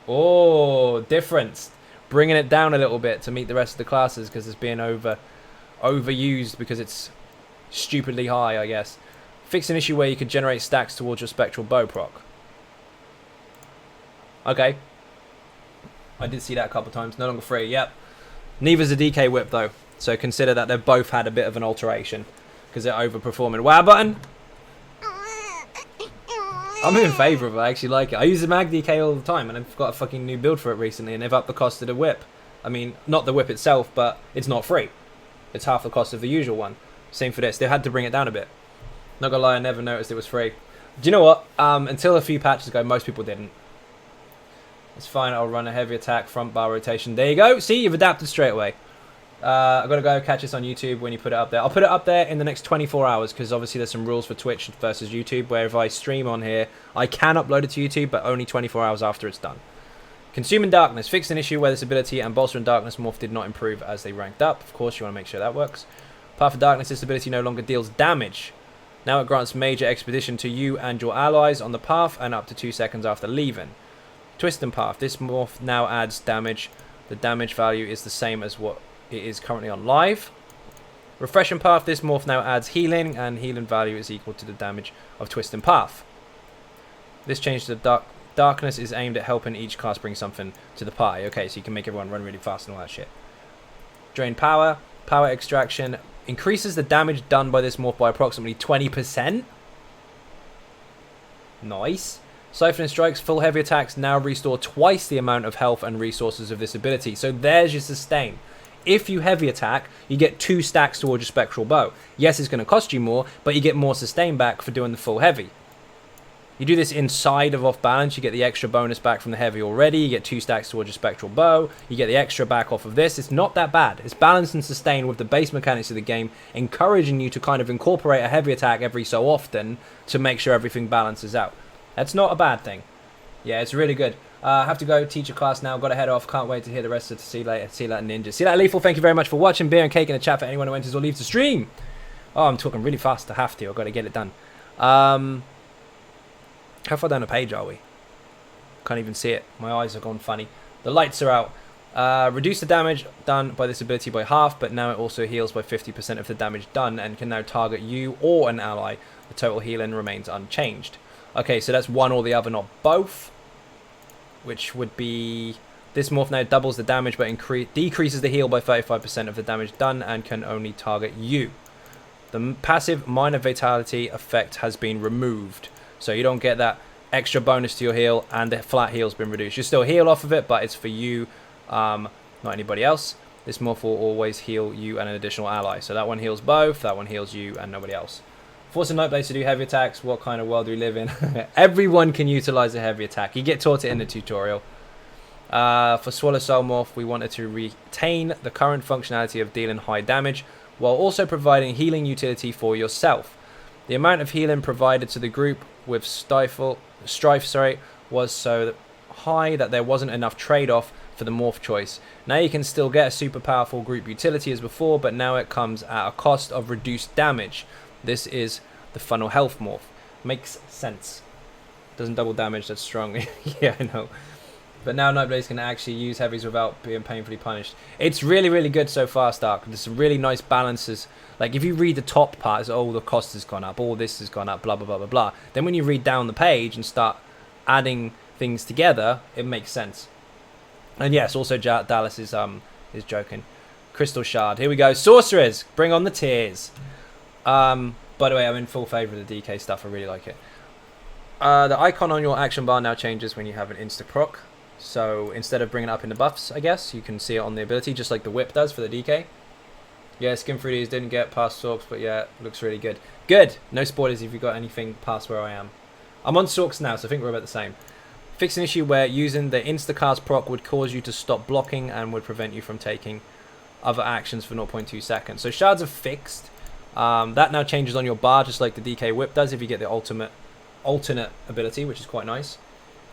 Oh, difference. Bringing it down a little bit to meet the rest of the classes because it's being overused because it's stupidly high, I guess. Fix an issue where you could generate stacks towards your spectral bow proc. Okay. I did see that a couple of times. No longer free. Yep. Neither's a DK whip though. So consider that they've both had a bit of an alteration because they're overperforming. Wow button. I'm in favour of it. I actually like it. I use the mag DK all the time and I've got a fucking new build for it recently and they've upped the cost of the whip. I mean, not the whip itself, but it's not free. It's half the cost of the usual one. Same for this. They had to bring it down a bit. Not gonna lie, I never noticed it was free. Do you know what? Until a few patches ago, most people didn't. It's fine. I'll run a heavy attack, front bar rotation. There you go. See, you've adapted straight away. I've got to go catch this on YouTube when you put it up there. I'll put it up there in the next 24 hours because obviously there's some rules for Twitch versus YouTube where if I stream on here, I can upload it to YouTube, but only 24 hours after it's done. Consuming Darkness. Fixed an issue where this ability and Bolstering Darkness morph did not improve as they ranked up. Of course, you want to make sure that works. Path of Darkness. This ability no longer deals damage. Now it grants major expedition to you and your allies on the path and up to 2 seconds after leaving. Twist and Path. This morph now adds damage. The damage value is the same as what it is currently on live. Refresh and Path. This morph now adds healing and healing value is equal to the damage of Twist and Path. This change to Darkness is aimed at helping each class bring something to the party. Okay, so you can make everyone run really fast and all that shit. Drain Power. Power Extraction. Increases the damage done by this morph by approximately 20%. Nice. Siphon and Strikes. Full heavy attacks now restore twice the amount of health and resources of this ability. So there's your sustain. If you heavy attack, you get 2 stacks towards your spectral bow. Yes, it's going to cost you more, but you get more sustain back for doing the full heavy. You do this inside of off balance, you get the extra bonus back from the heavy already, you get 2 stacks towards your spectral bow, you get the extra back off of this. It's not that bad. It's balanced and sustained with the base mechanics of the game, encouraging you to kind of incorporate a heavy attack every so often to make sure everything balances out. That's not a bad thing. Yeah, it's really good. I have to go teach a class now. Got to head off. Can't wait to hear the rest of it. See you later. See you later, Ninja. See you later, Lethal. Thank you very much for watching. Beer and cake in the chat for anyone who enters or leaves the stream. Oh, I'm talking really fast. I have to. I've got to get it done. How far down the page are we? Can't even see it. My eyes have gone funny. The lights are out. Reduce the damage done by this ability by half, but now it also heals by 50% of the damage done and can now target you or an ally. The total healing remains unchanged. Okay, so that's one or the other, not both. Which would be... This morph now doubles the damage, but decreases the heal by 35% of the damage done and can only target you. The passive minor vitality effect has been removed. So you don't get that extra bonus to your heal, and the flat heal's been reduced. You still heal off of it, but it's for you, not anybody else. This morph will always heal you and an additional ally. So that one heals both, that one heals you and nobody else. Forcing Nightblade to do heavy attacks. What kind of world do we live in? Everyone can utilize a heavy attack. You get taught it in the tutorial. For Swallow Soul Morph, we wanted to retain the current functionality of dealing high damage, while also providing healing utility for yourself. The amount of healing provided to the group with Strife was so high that there wasn't enough trade-off for the morph choice. Now you can still get a super powerful group utility as before, but now it comes at a cost of reduced damage. This is the funnel health morph. Makes sense. Doesn't double damage, that's strong. Yeah, I know. But now Nightblades can actually use heavies without being painfully punished. It's really, really good so far, Stark. There's some really nice balances. Like, if you read the top part, it's, oh, the cost has gone up, all this has gone up, blah, blah, blah, blah, blah. Then when you read down the page and start adding things together, it makes sense. And yes, also Dallas is joking. Crystal Shard. Here we go. Sorcerers! Bring on the tears. By the way, I'm in full favour of the DK stuff. I really like it. The icon on your action bar now changes when you have an insta-proc. So instead of bringing it up in the buffs, I guess, you can see it on the ability, just like the whip does for the DK. Yeah, skim through these, didn't get past Sorks, but yeah, looks really good. Good! No spoilers if you've got anything past where I am. I'm on Sorks now, so I think we're about the same. Fix an issue where using the Instacast proc would cause you to stop blocking and would prevent you from taking other actions for 0.2 seconds. So shards are fixed. That now changes on your bar, just like the DK whip does if you get the alternate ability, which is quite nice.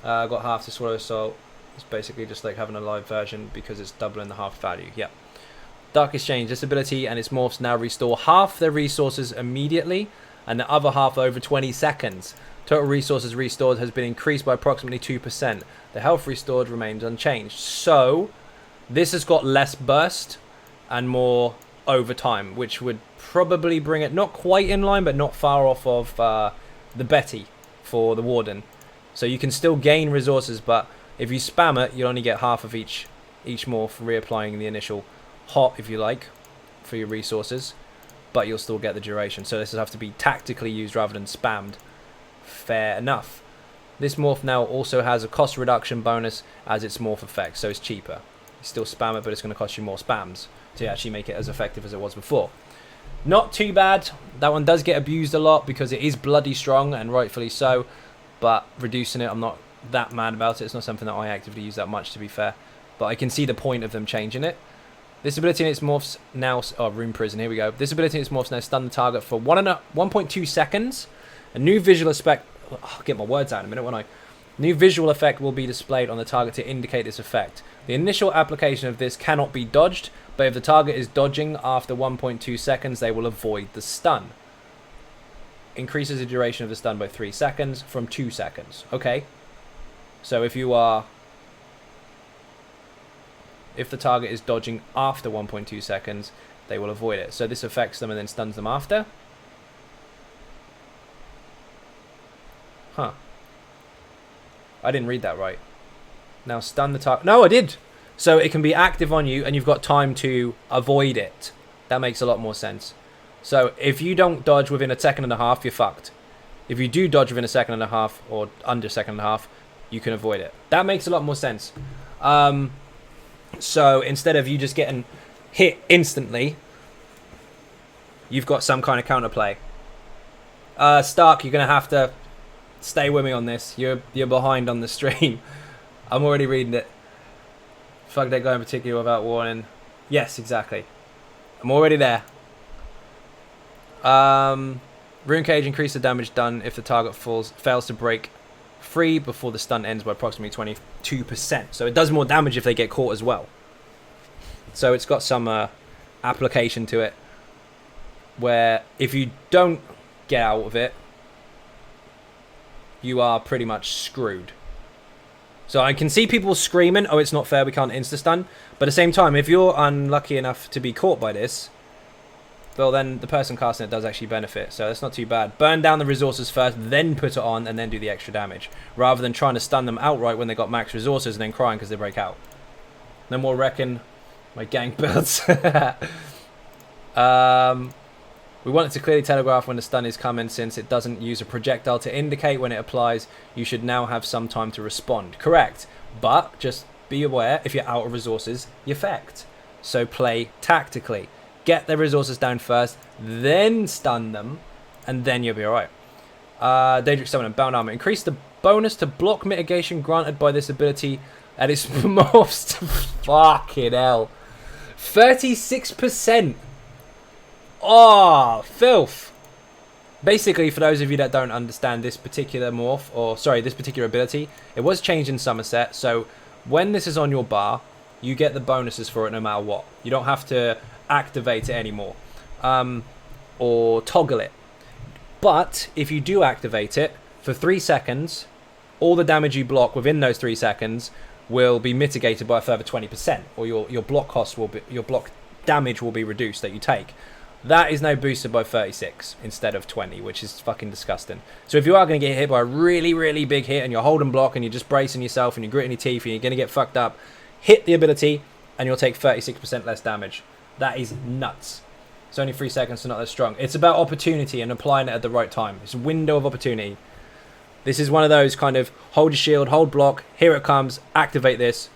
Got half to Swallow Soul. It's basically just like having a live version because it's doubling the half value. Yeah. Dark Exchange. This ability and its morphs now restore half their resources immediately and the other half over 20 seconds. Total resources restored has been increased by approximately 2%. The health restored remains unchanged. So this has got less burst and more over time, which would probably bring it not quite in line, but not far off of the Betty for the Warden. So you can still gain resources, but if you spam it, you'll only get half of each morph, reapplying the initial hot, if you like, for your resources, but you'll still get the duration. So this will have to be tactically used rather than spammed. Fair enough. This morph now also has a cost reduction bonus as its morph effect, so it's cheaper. You still spam it, but it's going to cost you more spams to actually make it as effective as it was before. Not too bad. That one does get abused a lot because it is bloody strong, and rightfully so, but reducing it, I'm not that mad about it. It's not something that I actively use that much, to be fair, but I can see the point of them changing it. This ability in its morphs now... Oh, Rune Prison, here we go. This ability in its morphs now stun the target for 1.2 seconds. A new visual effect... I'll get my words out in a minute, won't I? New visual effect will be displayed on the target to indicate this effect. The initial application of this cannot be dodged, but if the target is dodging after 1.2 seconds, they will avoid the stun. Increases the duration of the stun by 3 seconds from 2 seconds. Okay. So if the target is dodging after 1.2 seconds, they will avoid it. So this affects them and then stuns them after. Huh. I didn't read that right. Now stun the target. No, I did. So it can be active on you and you've got time to avoid it. That makes a lot more sense. So if you don't dodge within a second and a half, you're fucked. If you do dodge within a second and a half or under a second and a half, you can avoid it. That makes a lot more sense. So instead of you just getting hit instantly, you've got some kind of counterplay. Stark, you're going to have to Stay with me on this. You're behind on the stream. I'm already reading it. Fuck that guy in particular without warning. Yes, exactly. I'm already there. Rune Cage increase the damage done if the target fails to break free before the stun ends by approximately 22%. So it does more damage if they get caught as well. So it's got some application to it, where if you don't get out of it, you are pretty much screwed. So I can see people screaming, oh, it's not fair, we can't insta-stun. But at the same time, if you're unlucky enough to be caught by this, well, then the person casting it does actually benefit. So that's not too bad. Burn down the resources first, then put it on, and then do the extra damage. Rather than trying to stun them outright when they got max resources and then crying because they break out. No more wrecking my gang builds. We wanted to clearly telegraph when the stun is coming, since it doesn't use a projectile to indicate when it applies. You should now have some time to respond. Correct. But just be aware, if you're out of resources, you fecked. So play tactically. Get their resources down first, then stun them, and then you'll be alright. Daedric Summon and Bound Armor. Increase the bonus to block mitigation granted by this ability at its morphs to fucking hell. 36%. Oh, filth. Basically, for those of you that don't understand this particular morph, or sorry, this particular ability, it was changed in Somerset, so when this is on your bar, you get the bonuses for it no matter what. You don't have to activate it anymore, or toggle it. But if you do activate it, for 3 seconds, all the damage you block within those 3 seconds will be mitigated by a further 20%, or your block cost will be, your block damage will be reduced that you take. That is now boosted by 36 instead of 20, which is fucking disgusting. So if you are going to get hit by a really, really big hit and you're holding block and you're just bracing yourself and you're gritting your teeth and you're going to get fucked up, hit the ability and you'll take 36% less damage. That is nuts. It's only 3 seconds, so not that strong. It's about opportunity and applying it at the right time. It's a window of opportunity. This is one of those kind of hold your shield, hold block, here it comes, activate this,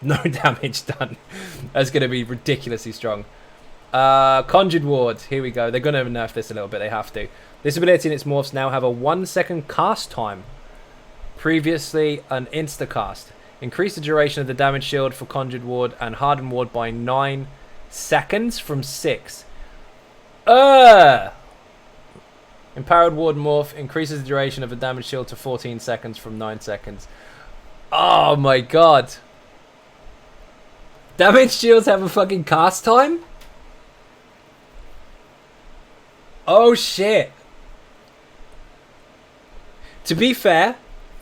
no damage done. That's going to be ridiculously strong. Conjured Ward, here we go. They're going to nerf this a little bit, they have to. This ability and its morphs now have a 1 second cast time. Previously an insta cast. Increase the duration of the damage shield for Conjured Ward and Hardened Ward by 9 seconds from 6. Empowered Ward morph increases the duration of a damage shield to 14 seconds from 9 seconds. Oh my god. Damage shields have a fucking cast time? Oh shit. To be fair,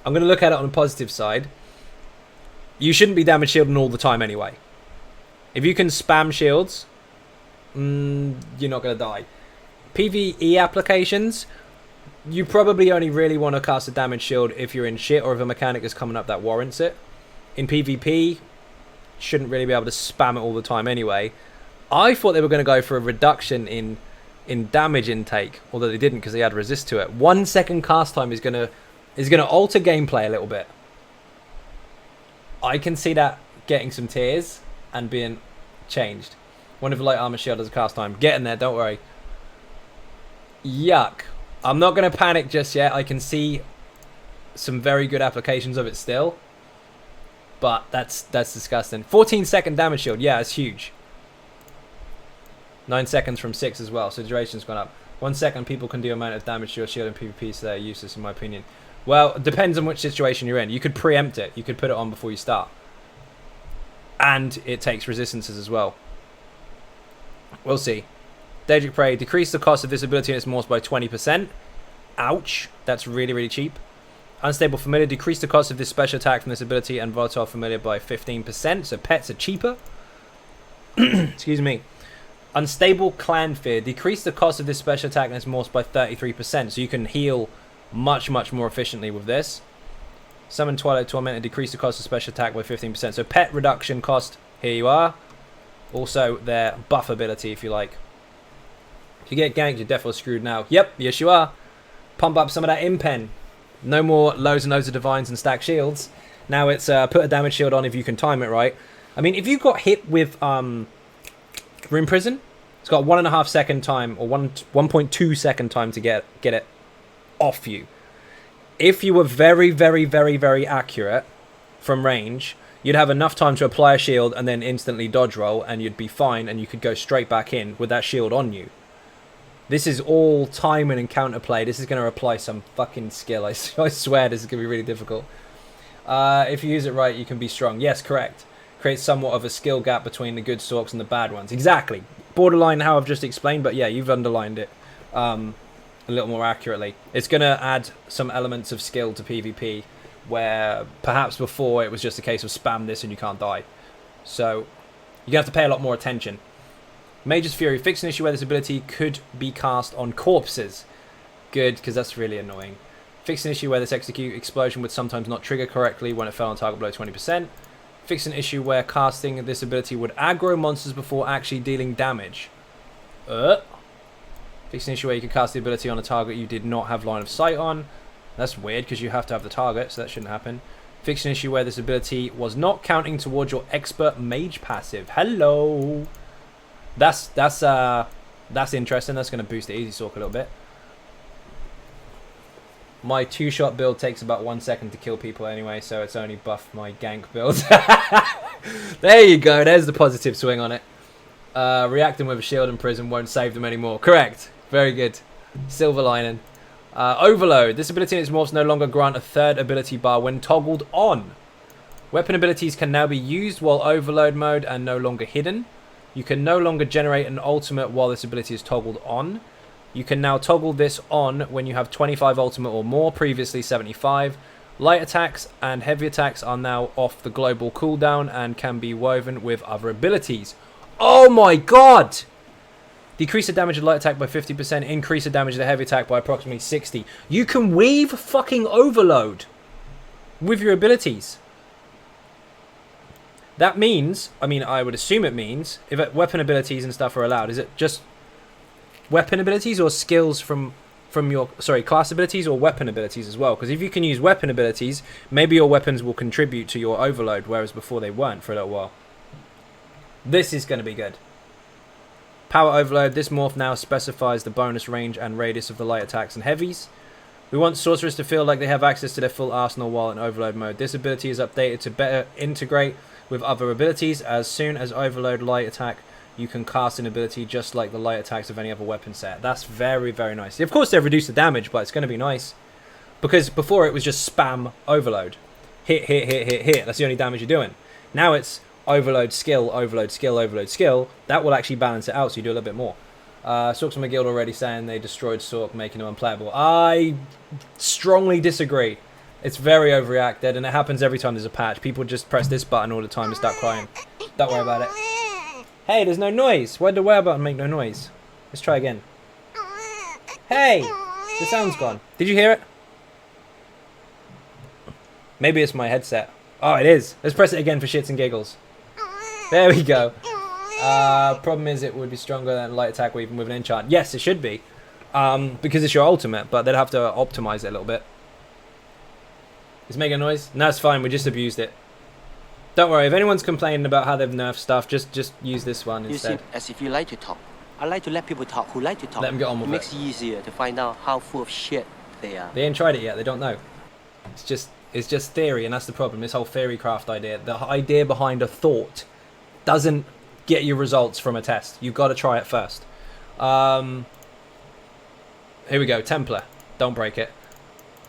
I'm going to look at it on the positive side. You shouldn't be damage shielding all the time anyway. If you can spam shields, you're not going to die. PvE applications, you probably only really want to cast a damage shield if you're in shit or if a mechanic is coming up that warrants it. In PvP, shouldn't really be able to spam it all the time anyway. I thought they were going to go for a reduction in damage intake, although they didn't because they had resist to it. 1 second cast time is gonna alter gameplay a little bit. I can see that getting some tears and being changed. One of the light armor shield has a cast time. Getting there, don't worry. Yuck. I'm not gonna panic just yet. I can see some very good applications of it still, but that's disgusting. 14-second damage shield, yeah, it's huge. 9 seconds from 6 as well, so duration's gone up. 1 second, people can do amount of damage to your shield in PvP, so they're useless in my opinion. Well, it depends on which situation you're in. You could preempt it. You could put it on before you start. And it takes resistances as well. We'll see. Daedric Prey. Decrease the cost of this ability and its morphs by 20%. Ouch. That's really, really cheap. Unstable Familiar. Decrease the cost of this special attack from this ability and Volatile Familiar by 15%. So pets are cheaper. Excuse me. Unstable Clan Fear. Decrease the cost of this special attack and its morphs by 33%. So you can heal much, much more efficiently with this. Summon Twilight Torment and decrease the cost of special attack by 15%. So pet reduction cost, here you are. Also their buff ability, if you like. If you get ganked, you're definitely screwed now. Yep, yes you are. Pump up some of that impen. No more loads and loads of divines and stack shields. Now it's put a damage shield on if you can time it right. I mean, if you got hit with Rune Prison, it's got 1.5 second time or 1.2 second time to get it off you. if you were very, very, very, very accurate from range, you'd have enough time to apply a shield and then instantly dodge roll, and you'd be fine, and you could go straight back in with that shield on you. This is all timing and counterplay. This is going to apply some fucking skill. I swear this is going to be really difficult. If you use it right, you can be strong. Yes, correct. Creates somewhat of a skill gap between the good sorks and the bad ones. Exactly. Borderline how I've just explained, but yeah, you've underlined it a little more accurately. It's going to add some elements of skill to PvP, where perhaps before it was just a case of spam this and you can't die. So you have to pay a lot more attention. Mage's Fury. Fix an issue where this ability could be cast on corpses. Good, because that's really annoying. Fix an issue where this execute explosion would sometimes not trigger correctly when it fell on target below 20%. Fix an issue where casting this ability would aggro monsters before actually dealing damage. Fix an issue where you could cast the ability on a target you did not have line of sight on. That's weird because you have to have the target, so that shouldn't happen. Fix an issue where this ability was not counting towards your expert mage passive. Hello. That's interesting. That's going to boost the easy sork a little bit. My 2-shot build takes about 1 second to kill people anyway, so it's only buff my gank build. There you go. There's the positive swing on it. Reacting with a shield in prison won't save them anymore. Correct. Very good. Silver lining. Overload. This ability in its morphs no longer grant a third ability bar when toggled on. Weapon abilities can now be used while overload mode and no longer hidden. You can no longer generate an ultimate while this ability is toggled on. You can now toggle this on when you have 25 ultimate or more, previously 75. Light attacks and heavy attacks are now off the global cooldown and can be woven with other abilities. Oh my god! Decrease the damage of light attack by 50%, increase the damage of the heavy attack by approximately 60. You can weave fucking overload with your abilities. That means, I mean, I would assume it means, if weapon abilities and stuff are allowed, is it just weapon abilities or skills from your, sorry, class abilities or weapon abilities as well? Because if you can use weapon abilities, maybe your weapons will contribute to your overload, whereas before they weren't for a little while. This is going to be good. Power overload. This morph now specifies the bonus range and radius of the light attacks and heavies. We want sorcerers to feel like they have access to their full arsenal while in overload mode. This ability is updated to better integrate with other abilities. As soon as overload light attack, you can cast an ability just like the light attacks of any other weapon set. That's very, very nice. Of course, they've reduced the damage, but it's going to be nice. Because before it was just spam overload. Hit, hit, hit, hit, hit. That's the only damage you're doing. Now it's overload skill, overload skill, overload skill. That will actually balance it out, so you do a little bit more. Sorks from my guild already saying they destroyed Sork, making him unplayable. I strongly disagree. It's very overreacted, and it happens every time there's a patch. People just press this button all the time and start crying. Don't worry about it. Hey, there's no noise. Why did the wear button make no noise? Let's try again. Hey! The sound's gone. Did you hear it? Maybe it's my headset. Oh, it is. Let's press it again for shits and giggles. There we go. Problem is it would be stronger than light attack even with an enchant. Yes, it should be. Because it's your ultimate, but they'd have to optimize it a little bit. Is it making a noise? No, it's fine. We just abused it. Don't worry. If anyone's complaining about how they've nerfed stuff, just use this one instead. You seem as if you like to talk. I like to let people talk who like to talk. Let them get on with it. It makes it easier to find out how full of shit they are. They ain't tried it yet. They don't know. It's just theory, and that's the problem. This whole theory craft idea. The idea behind a thought doesn't get you results from a test. You've got to try it first. Here we go. Templar. Don't break it.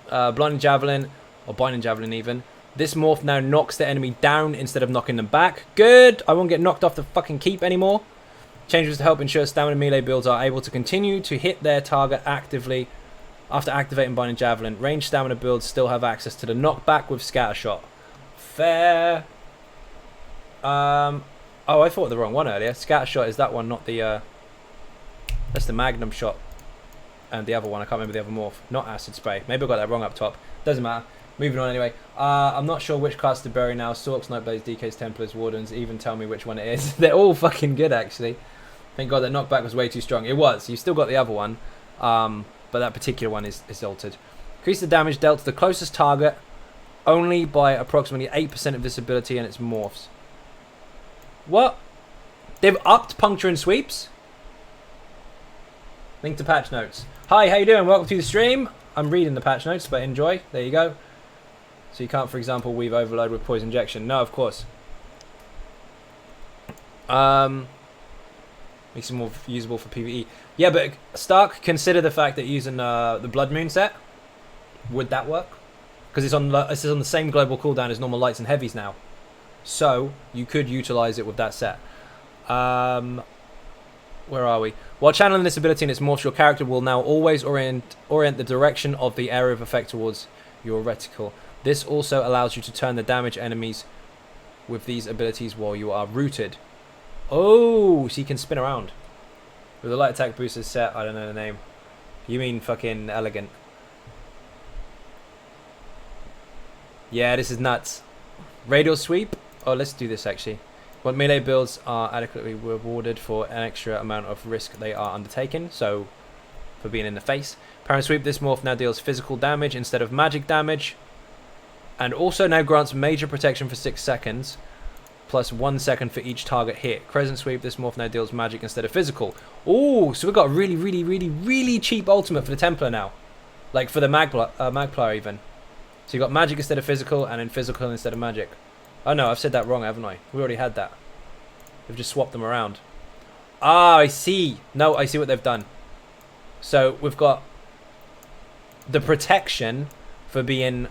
Blinding Javelin. Or Binding Javelin even. This morph now knocks the enemy down instead of knocking them back. Good! I won't get knocked off the fucking keep anymore. Changes to help ensure stamina melee builds are able to continue to hit their target actively after activating Binding Javelin. Ranged stamina builds still have access to the knockback with Scattershot. Fair. Oh, I thought the wrong one earlier. Scattershot is that one, not the... That's the Magnum shot. And the other one, I can't remember the other morph. Not Acid Spray. Maybe I got that wrong up top. Doesn't matter. Moving on anyway. I'm not sure which class to bury now. Sorks, Nightblades, DKs, Templars, Wardens. Even tell me which one it is. They're all fucking good, actually. Thank God that knockback was way too strong. It was. You still got the other one. But that particular one is altered. Increase the damage dealt to the closest target only by approximately 8% of this ability and its morphs. What? They've upped puncture and sweeps? Link to patch notes. Hi, how you doing? Welcome to the stream. I'm reading the patch notes, but enjoy. There you go. So you can't, for example, weave overload with poison injection. No, of course. Makes it more usable for PvE. Yeah, but Stark, consider the fact that using the Blood Moon set, would that work? Because it's on the same global cooldown as normal lights and heavies now. So you could utilize it with that set. Where are we? While channeling this ability in its morph, your character will now always orient the direction of the area of effect towards your reticle. This also allows you to turn the damage enemies with these abilities while you are rooted. Oh, so you can spin around. With the light attack booster set, I don't know the name. You mean fucking elegant. Yeah, this is nuts. Radial sweep. Oh, let's do this actually. When melee builds are adequately rewarded for an extra amount of risk they are undertaking, so for being in the face. Parent sweep, this morph now deals physical damage instead of magic damage, and also now grants major protection for 6 seconds, plus 1 second for each target hit. Crescent sweep, this morph now deals magic instead of physical. Oh, so we've got a really, really, really, really cheap ultimate for the Templar now. Like for the Magplar even. So you got magic instead of physical, and then physical instead of magic. Oh no, I've said that wrong, haven't I? We already had that. We've just swapped them around. Ah, I see. No, I see what they've done. So we've got the protection for being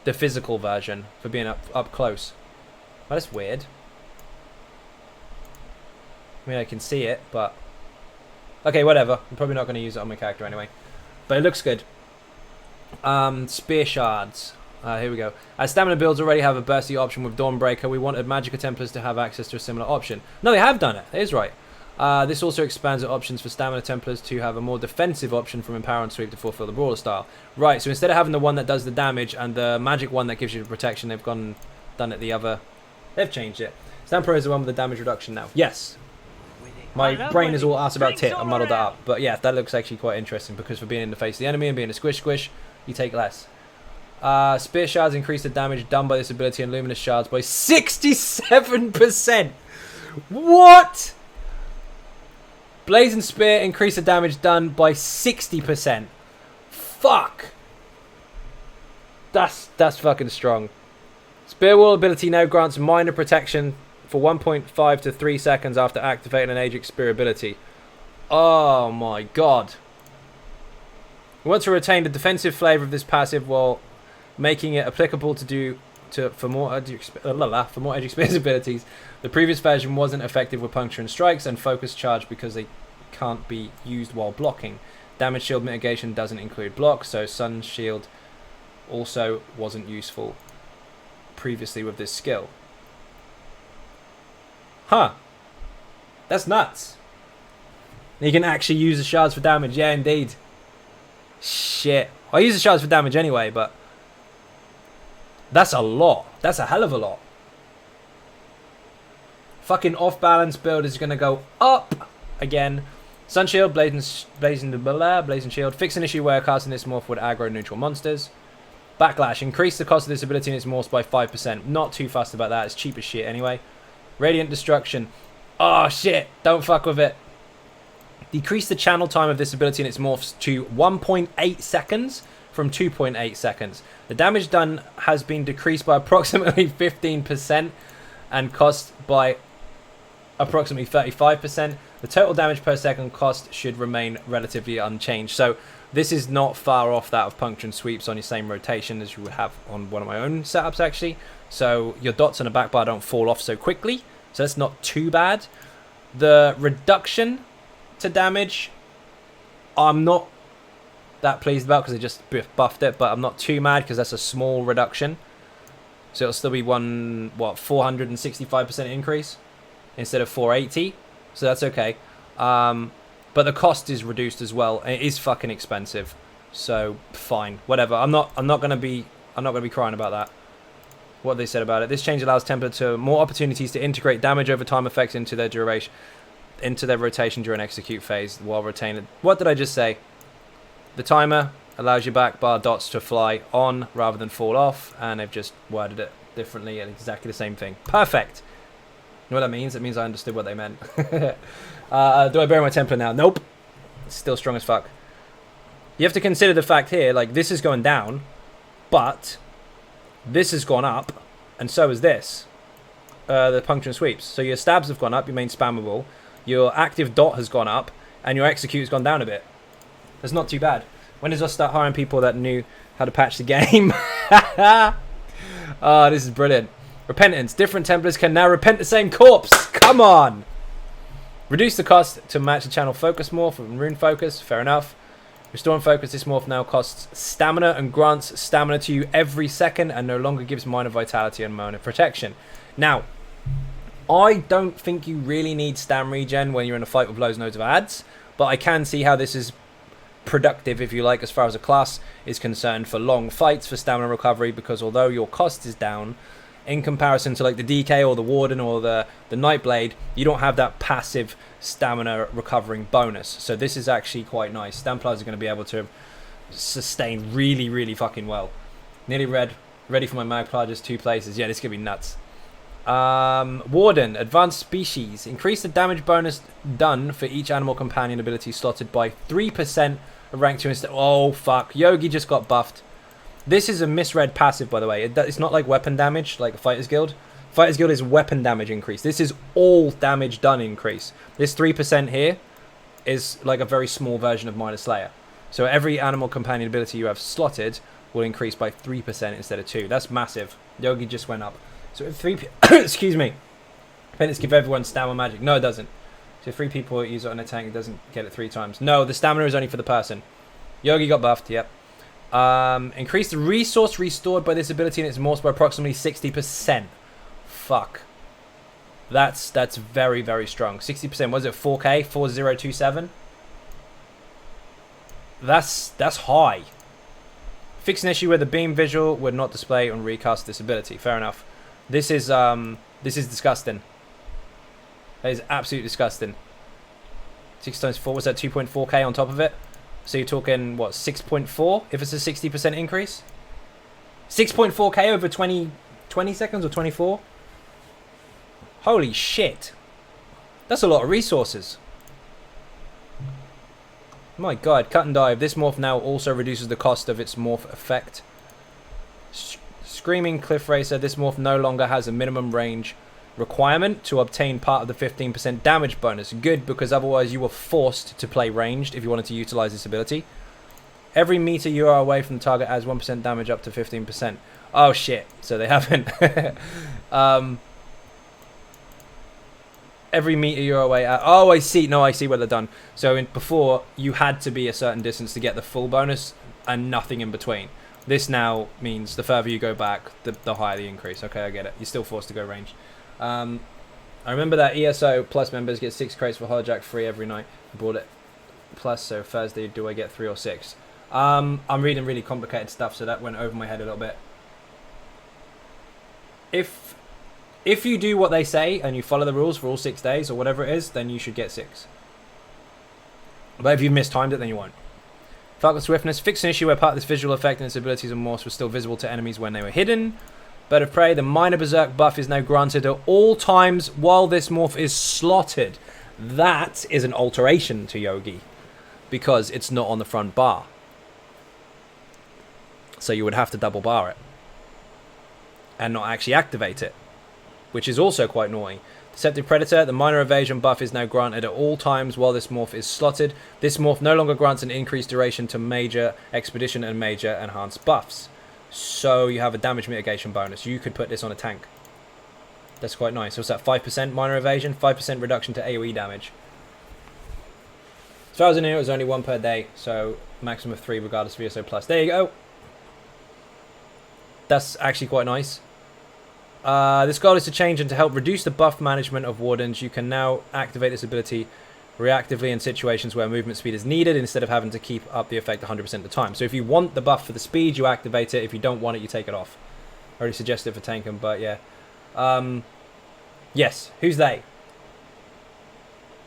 the physical version, for being up close. Well, that's weird. I mean, I can see it, but... Okay, whatever. I'm probably not going to use it on my character anyway. But it looks good. Spear shards. Here we go. As stamina builds already have a bursty option with Dawnbreaker, we wanted Magicka Templars to have access to a similar option. No, they have done it. It is right. This also expands the options for Stamina Templars to have a more defensive option from Empower and Sweep to fulfill the Brawler style. Right, so instead of having the one that does the damage and the magic one that gives you the protection, they've done it the other... They've changed it. Stamper is the one with the damage reduction now. Yes. My brain is all asked about tit. I muddled that up. But yeah, that looks actually quite interesting because for being in the face of the enemy and being a squish, you take less. Spear shards increase the damage done by this ability and luminous shards by 67%. What? Blazing spear increase the damage done by 60%. Fuck. That's fucking strong. Spear wall ability now grants minor protection for 1.5 to 3 seconds after activating an Ajax spear ability. Oh my god. We want to retain the defensive flavour of this passive while making it applicable for more Ajax spear's abilities. The previous version wasn't effective with puncture and strikes and focus charge because they can't be used while blocking. Damage shield mitigation doesn't include block, so sun shield also wasn't useful previously with this skill. Huh. That's nuts. You can actually use the shards for damage. Yeah, indeed. Shit. I use the shards for damage anyway, but that's a lot. That's a hell of a lot. Fucking off-balance build is going to go up again. Sun Shield, Blazing Shield. Fix an issue where casting this morph would aggro neutral monsters. Backlash. Increase the cost of this ability in its morphs by 5%. Not too fussed about that. It's cheap as shit anyway. Radiant Destruction. Oh, shit. Don't fuck with it. Decrease the channel time of this ability in its morphs to 1.8 seconds from 2.8 seconds. The damage done has been decreased by approximately 15% and cost by approximately 35%. The total damage per second cost should remain relatively unchanged. So this is not far off that of puncture and sweeps on your same rotation as you would have on one of my own setups actually. So your dots on the back bar don't fall off so quickly. So that's not too bad. The reduction to damage, I'm not that pleased about because they just buffed it, but I'm not too mad because that's a small reduction. So it'll still be 465% increase instead of 480. So that's okay. But the cost is reduced as well. It is fucking expensive. So fine, whatever. I'm not gonna be crying about that. What they said about it. This change allows Templar to more opportunities to integrate damage over time effects into their duration, into their rotation during execute phase while retaining. What did I just say? The timer allows your back bar dots to fly on rather than fall off, and they've just worded it differently and exactly the same thing. Perfect. You know what that means? It means I understood what they meant. Do I bury my Templar now? Nope. It's still strong as fuck. You have to consider the fact here, like, this is going down, but this has gone up, and so is this. The puncture and sweeps. So your stabs have gone up, your main spammable, your active dot has gone up, and your execute has gone down a bit. That's not too bad. When does us start hiring people that knew how to patch the game? Oh, this is brilliant. Repentance. Different Templars can now repent the same corpse. Come on. Reduce the cost to match the channel focus morph from rune focus. Fair enough. Restore and focus. This morph now costs stamina and grants stamina to you every second and no longer gives minor vitality and minor protection. Now, I don't think you really need stam regen when you're in a fight with loads and loads of ads, but I can see how this is productive, if you like, as far as a class is concerned for long fights for stamina recovery, because although your cost is down, in comparison to like the DK or the Warden or the Nightblade, you don't have that passive stamina recovering bonus. So this is actually quite nice. Templars are going to be able to sustain really, really fucking well. Nearly ready for my Magplar, just 2 places. Yeah, this could be nuts. Warden, advanced species. Increase the damage bonus done for each animal companion ability slotted by 3% of rank 2 instead. Oh, fuck. Yogi just got buffed. This is a misread passive, by the way. It's not like weapon damage, like Fighter's Guild. Fighter's Guild is weapon damage increase. This is all damage done increase. This 3% here is like a very small version of Minor Slayer. So every animal companion ability you have slotted will increase by 3% instead of 2. That's massive. Yogi just went up. So if 3 excuse me. Penance give everyone stamina magic. No, it doesn't. So if 3 people use it on a tank, it doesn't get it 3 times. No, the stamina is only for the person. Yogi got buffed, yep. Increase the resource restored by this ability and its morphs by approximately 60%. Fuck. That's very, very strong. 60%, was it 4K? 4027? That's high. Fix an issue where the beam visual would not display on recast this ability. Fair enough. This is disgusting. That is absolutely disgusting. 6 times 4, was that 2.4K on top of it? So you're talking, what, 6.4 if it's a 60% increase? 6.4K over 20 seconds or 24? Holy shit. That's a lot of resources. My god, cut and dive. This morph now also reduces the cost of its morph effect. Screaming Cliff Racer. This morph no longer has a minimum range requirement to obtain part of the 15% damage bonus. Good, because otherwise you were forced to play ranged if you wanted to utilize this ability. Every meter you are away from the target adds 1% damage up to 15%. Oh shit, so they haven't. Every meter you're away at... Oh, I see. No, I see what they've done. So before, you had to be a certain distance to get the full bonus and nothing in between. This now means the further you go back, the higher the increase. Okay, I get it. You're still forced to go ranged. I remember that ESO Plus members get 6 crates for Holojack free every night. I bought it Plus, so Thursday, do I get 3 or 6? I'm reading really complicated stuff, so that went over my head a little bit. If you do what they say and you follow the rules for all 6 days or whatever it is, then you should get 6. But if you've mistimed it, then you won't. Falcon Swiftness. Fix an issue where part of this visual effect and its abilities and morphs were still visible to enemies when they were hidden. Bird of Prey. The minor berserk buff is now granted at all times while this morph is slotted. That is an alteration to Yogi, because it's not on the front bar. So you would have to double bar it and not actually activate it, which is also quite naughty. Deceptive Predator. The minor evasion buff is now granted at all times while this morph is slotted. This morph no longer grants an increased duration to major expedition and major enhanced buffs. So you have a damage mitigation bonus. You could put this on a tank. That's quite nice. What's that? 5% minor evasion, 5% reduction to AoE damage. As far as I knew, it was only 1 per day, so maximum of 3 regardless of ESO Plus. There you go. That's actually quite nice. This goal is to change and to help reduce the buff management of Wardens. You can now activate this ability reactively in situations where movement speed is needed instead of having to keep up the effect 100% of the time. So if you want the buff for the speed, you activate it. If you don't want it, you take it off. I already suggested for tanking, but yeah. Yes, who's they?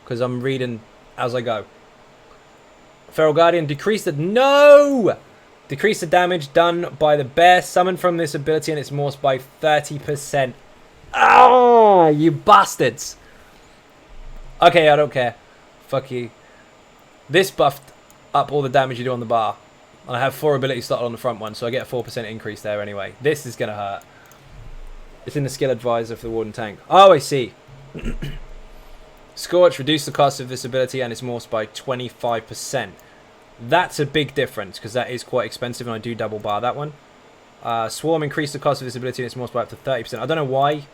Because I'm reading as I go. Feral Guardian, decrease the... No! Decrease the damage done by the bear summoned from this ability and its morphs by 30%. Oh, you bastards. Okay, I don't care. Fuck you. This buff up all the damage you do on the bar. And I have 4 abilities slotted on the front one, so I get a 4% increase there anyway. This is going to hurt. It's in the skill advisor for the Warden tank. Oh, I see. Scorch, reduce the cost of this ability and its morphs by 25%. That's a big difference, because that is quite expensive, and I do double bar that one. Swarm, increase the cost of this ability and its morphs by up to 30%. I don't know why.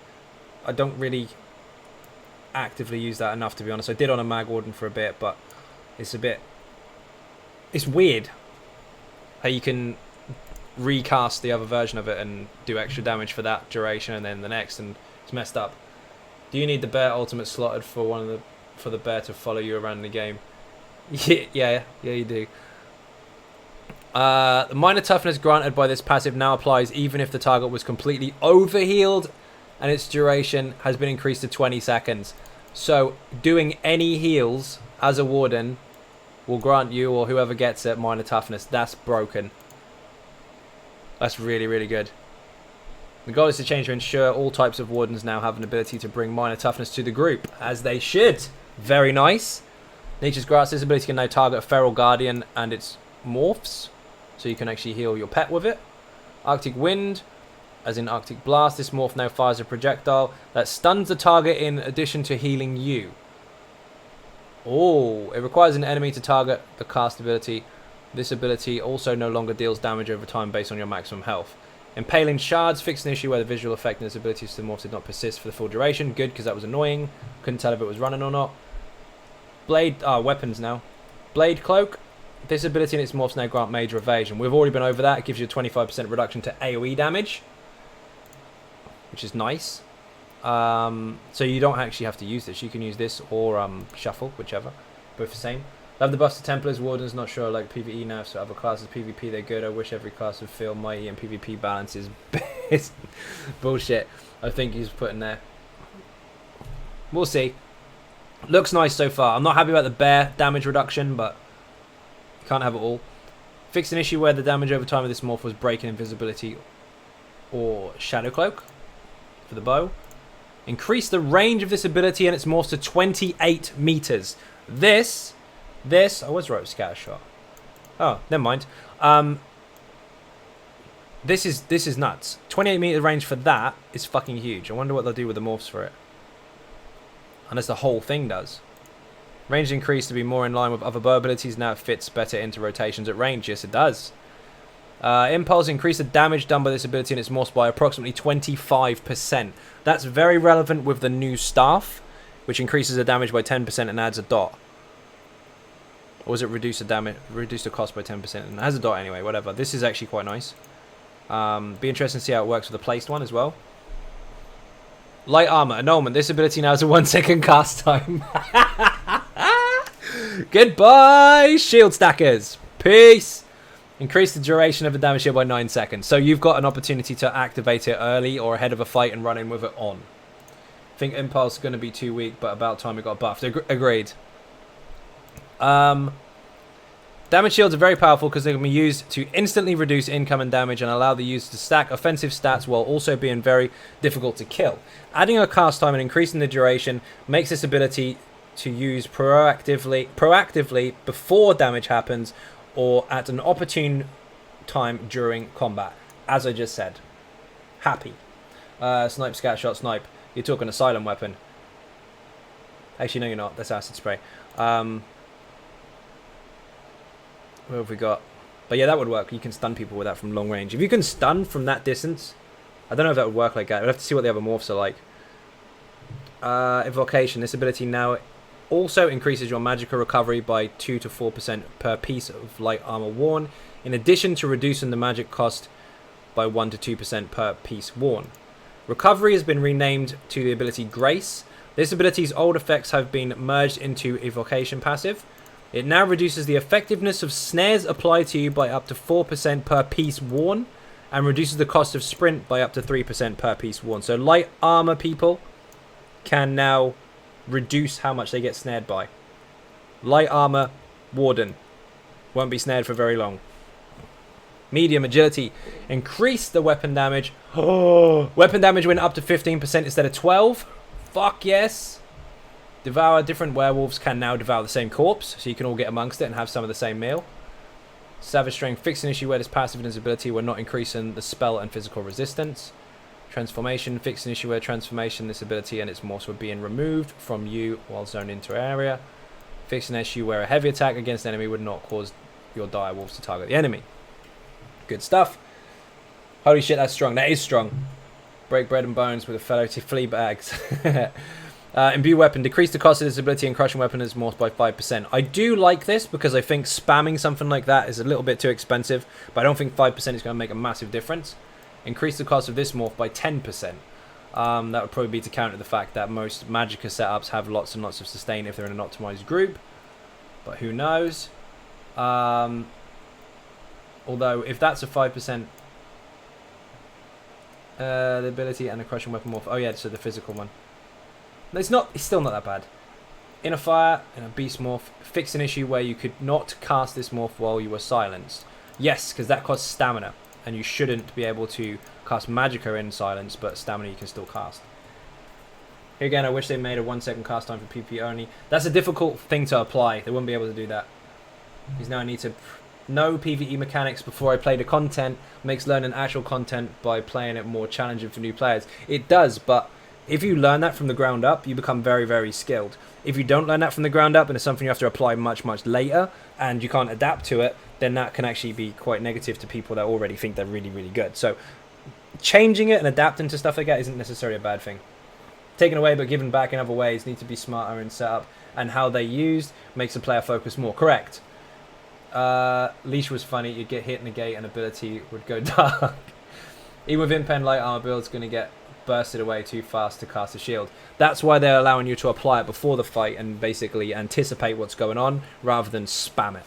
I don't really actively use that enough, to be honest. I did on a Mag Warden for a bit, but it's a bit... It's weird how you can recast the other version of it and do extra damage for that duration and then the next, and it's messed up. Do you need the bear ultimate slotted for the bear to follow you around the game? Yeah, you do. The minor toughness granted by this passive now applies even if the target was completely overhealed and its duration has been increased to 20 seconds. So doing any heals as a warden will grant you, or whoever gets it, minor toughness. That's broken. That's really, really good. The goal is to change to ensure all types of wardens now have an ability to bring minor toughness to the group, as they should. Very nice. Nature's Grass, this ability can now target a feral guardian and its morphs, so you can actually heal your pet with it. Arctic Wind, as in Arctic Blast, this morph now fires a projectile that stuns the target in addition to healing you. Oh, it requires an enemy to target the cast ability. This ability also no longer deals damage over time based on your maximum health. Impaling Shards, fixed an issue where the visual effect in this ability to the morph did not persist for the full duration. Good, because that was annoying. Couldn't tell if it was running or not. Blade, weapons now. Blade Cloak. This ability and its morphs now grant major evasion. We've already been over that. It gives you a 25% reduction to AoE damage, which is nice. So you don't actually have to use this. You can use this or Shuffle, whichever. Both the same. Love the buffs to Templars. Wardens, not sure I like PvE now, so other classes PvP they're good. I wish every class would feel mighty and PvP balance is bullshit. I think he's putting there. We'll see. Looks nice so far. I'm not happy about the bear damage reduction, but you can't have it all. Fixed an issue where the damage over time of this morph was breaking invisibility or Shadow Cloak for the bow. Increase the range of this ability and its morphs to 28 meters. This, I was right with Scatter Shot. Oh, never mind. This is nuts. 28 meter range for that is fucking huge. I wonder what they'll do with the morphs for it. Unless the whole thing does. Range increased to be more in line with other bow abilities. Now it fits better into rotations at range. Yes, it does. Impulse, increase the damage done by this ability and its morphs by approximately 25%. That's very relevant with the new staff, which increases the damage by 10% and adds a dot. Or was it reduce the cost by 10% and has a dot anyway, whatever. This is actually quite nice. Be interesting to see how it works with the placed one as well. Light Armor, Annulment. This ability now has a 1 second cast time. Goodbye, Shield Stackers. Peace. Increase the duration of the damage shield by 9 seconds. So you've got an opportunity to activate it early or ahead of a fight and run in with it on. I think Impulse is going to be too weak, but about time it got buffed. Agreed. Damage shields are very powerful because they can be used to instantly reduce incoming damage and allow the user to stack offensive stats while also being very difficult to kill. Adding a cast time and increasing the duration makes this ability to use proactively before damage happens or at an opportune time during combat. As I just said. Happy. Snipe, Scat Shot, Snipe. You're talking a silent weapon. Actually, no, you're not. That's Acid Spray. What have we got? But yeah, that would work. You can stun people with that from long range. If you can stun from that distance, I don't know if that would work like that. We'll have to see what the other morphs are like. Evocation. This ability now also increases your magical recovery by 2 to 4% per piece of light armor worn, in addition to reducing the magic cost by 1 to 2% per piece worn. Recovery has been renamed to the ability Grace. This ability's old effects have been merged into Evocation passive. It now reduces the effectiveness of snares applied to you by up to 4% per piece worn, and reduces the cost of sprint by up to 3% per piece worn. So light armor people can now reduce how much they get snared by. Light armor Warden won't be snared for very long. Medium agility. Increase the weapon damage. Oh, weapon damage went up to 15% instead of 12. Fuck yes. Devour. Different werewolves can now devour the same corpse, so you can all get amongst it and have some of the same meal. Savage Strength. Fix an issue where this passive and ability were not increasing the spell and physical resistance. Transformation. Fix an issue where transformation, this ability and its morphs were being removed from you while zoned into an area. Fix an issue where a heavy attack against an enemy would not cause your dire wolves to target the enemy. Good stuff. Holy shit, that's strong. That is strong. Break bread and bones with a fellow to flea bags. Imbue weapon. Decrease the cost of this ability and crushing weapon is morphed by 5%. I do like this because I think spamming something like that is a little bit too expensive, but I don't think 5% is going to make a massive difference. Increase the cost of this morph by 10%. That would probably be to counter the fact that most Magicka setups have lots and lots of sustain if they're in an optimized group. But who knows? Although, if that's a 5%... the ability and the crushing weapon morph... Oh yeah, so the physical one. It's still not that bad. Inner Fire and a Beast morph. Fix an issue where you could not cast this morph while you were silenced. Yes, because that costs stamina. And you shouldn't be able to cast Magicka in silence, but stamina you can still cast. Here again, I wish they made a 1 second cast time for PvP only. That's a difficult thing to apply. They wouldn't be able to do that. Because now I need to know PvE mechanics before I play the content. Makes learning actual content by playing it more challenging for new players. It does, but if you learn that from the ground up, you become very, very skilled. If you don't learn that from the ground up and it's something you have to apply much, much later and you can't adapt to it, then that can actually be quite negative to people that already think they're really, really good. So changing it and adapting to stuff like that isn't necessarily a bad thing. Taken away but given back in other ways need to be smarter in setup, and how they used makes the player focus more. Correct. Leash was funny. You'd get hit, negate, and ability would go dark. Even with Impen light armor build's going to get bursted away too fast to cast a shield. That's why they're allowing you to apply it before the fight and basically anticipate what's going on rather than spam it.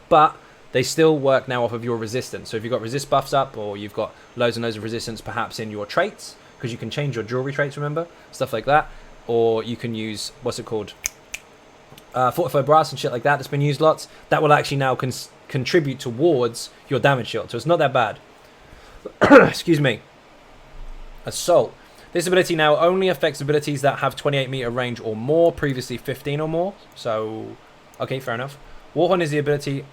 But they still work now off of your resistance. So if you've got resist buffs up, or you've got loads and loads of resistance perhaps in your traits, because you can change your jewelry traits, remember? Stuff like that. Or you can use, what's it called? Fortified brass and shit like that that's been used lots. That will actually now contribute towards your damage shield. So it's not that bad. Excuse me. Assault. This ability now only affects abilities that have 28 meter range or more, previously 15 or more. So, okay, fair enough. Warhorn is the ability,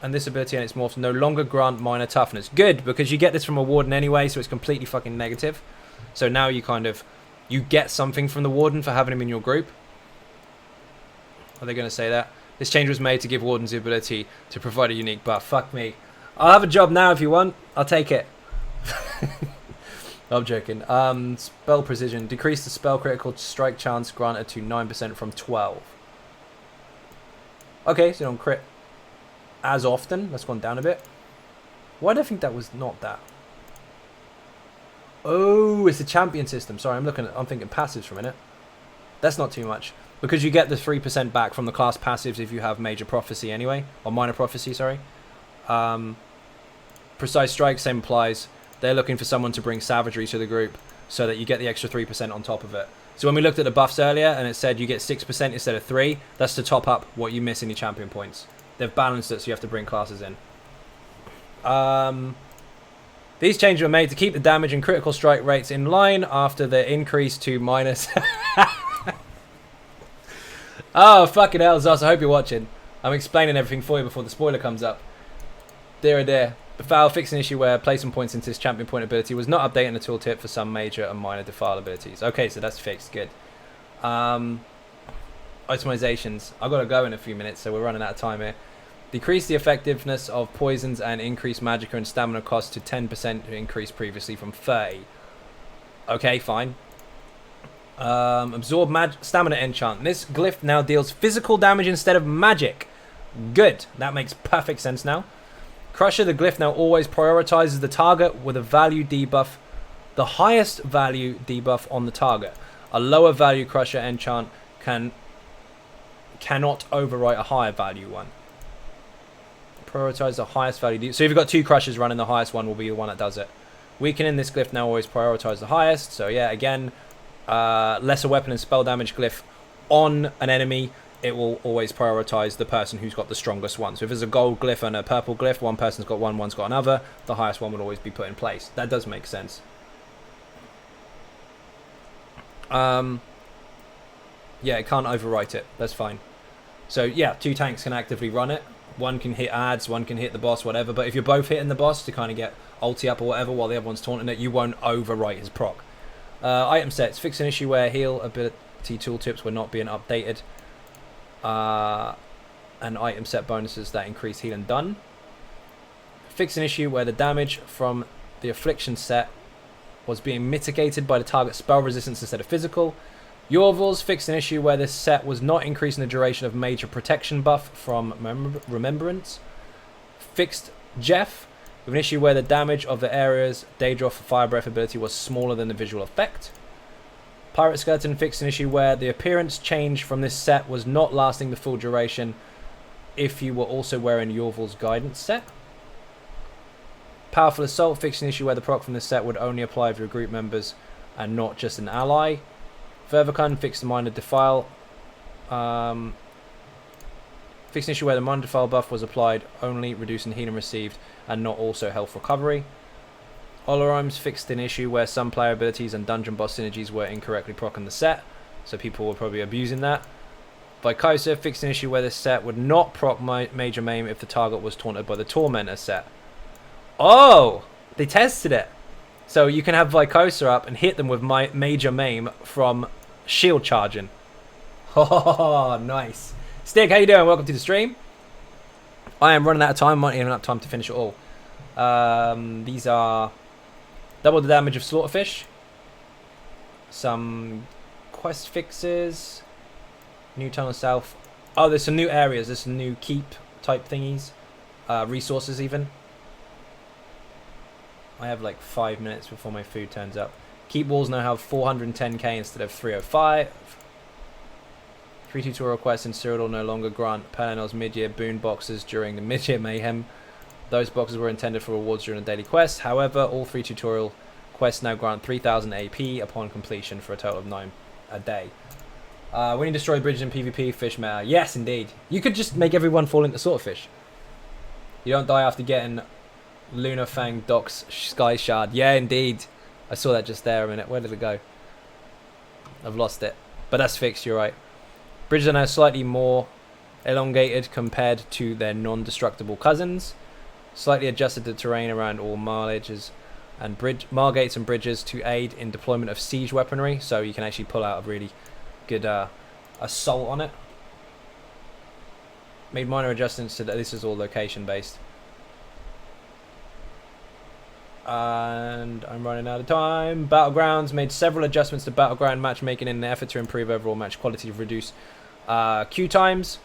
and this ability and its morphs no longer grant minor toughness. Good, because you get this from a Warden anyway, so it's completely fucking negative. So now you you get something from the Warden for having him in your group. Are they going to say that? This change was made to give Wardens the ability to provide a unique buff. Fuck me. I'll have a job now if you want. I'll take it. I'm joking. Spell precision. Decrease the spell critical strike chance granted to 9% from 12. Okay, so you don't crit as often. That's gone down a bit. Why do I think that was not that? Oh, it's the champion system. Sorry, I'm thinking passives for a minute. That's not too much. Because you get the 3% back from the class passives if you have Major Prophecy anyway. Or Minor Prophecy, sorry. Precise Strike, same applies. They're looking for someone to bring Savagery to the group so that you get the extra 3% on top of it. So when we looked at the buffs earlier and it said you get 6% instead of 3, that's to top up what you miss in your champion points. They've balanced it so you have to bring classes in. These changes were made to keep the damage and critical strike rates in line after the increase to minus... Oh, fucking hell, Zos, I hope you're watching. I'm explaining everything for you before the spoiler comes up. Dear oh dear. The foul fixed an issue where placing points into his champion point ability was not updating the tooltip for some major and minor defile abilities. Okay, so that's fixed. Good. Itemizations. I've got to go in a few minutes, so we're running out of time here. Decrease the effectiveness of poisons and increase magicka and stamina cost to 10% to increase previously from 30. Okay, fine. Absorb stamina enchant. This glyph now deals physical damage instead of magic. Good. That makes perfect sense now. Crusher, the glyph now always prioritizes the target with a value debuff, the highest value debuff on the target. A lower value Crusher enchant cannot overwrite a higher value one. Prioritize the highest value. So if you've got 2 Crushers running, the highest one will be the one that does it. Weakening, this glyph now always prioritize the highest. So yeah, again, lesser weapon and spell damage glyph on an enemy, it will always prioritize the person who's got the strongest one. So if there's a gold glyph and a purple glyph, one person's got one, one's got another, the highest one will always be put in place. That does make sense. Yeah, it can't overwrite it. That's fine. So yeah, 2 tanks can actively run it. One can hit ads, one can hit the boss, whatever. But if you're both hitting the boss to kind of get ulti up or whatever while the other one's taunting it, you won't overwrite his proc. Item sets. Fix an issue where heal ability tooltips were not being updated. And item set bonuses that increase heal and done. Fix an issue where the damage from the affliction set was being mitigated by the target's spell resistance instead of physical. Werewolves fixed an issue where this set was not increasing the duration of major protection buff from remembrance. Fixed Jeff with an issue where the damage of the area's Daedroth fire breath ability was smaller than the visual effect. Pirate Skeleton fixed an issue where the appearance change from this set was not lasting the full duration if you were also wearing Yorval's guidance set. Powerful Assault fixed an issue where the proc from this set would only apply if your group members and not just an ally. Vervicon fixed the Minor Defile. Fixed an issue where the Minor Defile buff was applied, only reducing healing received and not also health recovery. Oloroms fixed an issue where some player abilities and dungeon boss synergies were incorrectly proccing the set, so people were probably abusing that. Vykosa fixed an issue where this set would not proc Major Maim if the target was taunted by the Tormentor set. Oh! They tested it! So you can have Vykosa up and hit them with Major Maim from shield charging. Oh, nice. Stick, how you doing? Welcome to the stream. I am running out of time. Might even have time to finish it all. These are double the damage of Slaughterfish. Some quest fixes. New Tunnel South. Oh, there's some new areas. There's some new keep type thingies. Resources even. I have like 5 minutes before my food turns up. Keep walls now have 410k instead of 305. Free tutorial quests in Cyrodiil no longer grant Pelinel's mid-year boon boxes during the mid-year mayhem. Those boxes were intended for rewards during the daily quest. However, all 3 tutorial quests now grant 3000 AP upon completion for a total of 9 a day. When you destroy bridges in PvP, fish meta. Yes, indeed. You could just make everyone fall into Swordfish. You don't die after getting Lunar Fang Doc's Sky Shard. Yeah, indeed. I saw that just there a minute. Where did it go? I've lost it. But that's fixed, you're right. Bridges are now slightly more elongated compared to their non-destructible cousins. Slightly adjusted the terrain around all margates and bridges to aid in deployment of siege weaponry. So you can actually pull out a really good assault on it. Made minor adjustments to that. This is all location based. And I'm running out of time. Battlegrounds made several adjustments to Battleground matchmaking in an effort to improve overall match quality to reduce queue times.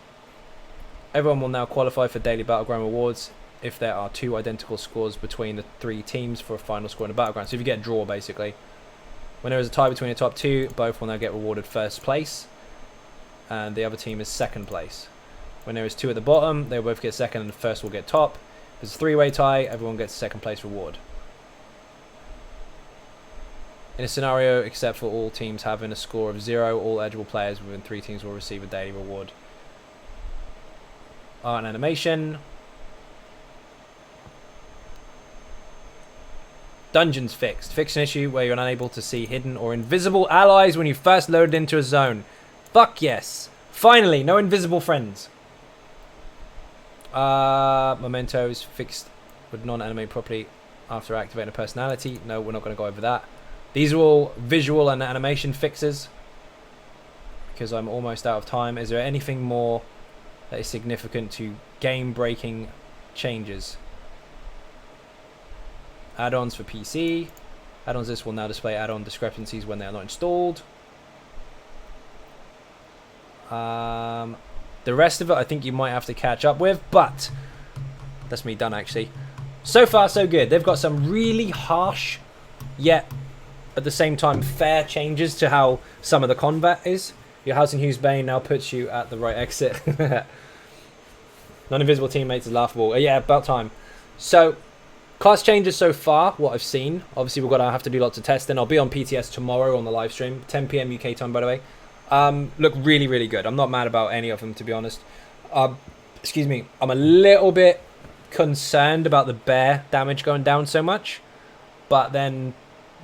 Everyone will now qualify for daily Battleground rewards if there are 2 identical scores between the 3 teams for a final score in a Battleground. So if you get a draw, basically. When there is a tie between the top 2, both will now get rewarded first place. And the other team is second place. When there is 2 at the bottom, they will both get second and the first will get top. If it's a 3-way tie, everyone gets a second place reward. In a scenario, except for all teams having a score of 0, all eligible players within 3 teams will receive a daily reward. Art and animation. Dungeons fixed. Fix an issue where you're unable to see hidden or invisible allies when you first loaded into a zone. Fuck yes. Finally, no invisible friends. Mementos fixed with non-animate property after activating a personality. No, we're not going to go over that. These are all visual and animation fixes because I'm almost out of time. Is there anything more that is significant to game-breaking changes? Add-ons for PC. Add-ons this will now display add-on discrepancies when they are not installed. The rest of it I think you might have to catch up with, but that's me done actually. So far so good. They've got some really harsh yet at the same time fair changes to how some of the combat is. Your House in Hughes Bane now puts you at the right exit. Non-invisible teammates is laughable. Yeah, about time. So class changes so far, what I've seen. Obviously we're gonna have to do lots of testing. I'll be on PTS tomorrow on the live stream, 10 PM UK time by the way. Look really, really good. I'm not mad about any of them, to be honest. Excuse me. I'm a little bit concerned about the bear damage going down so much, but then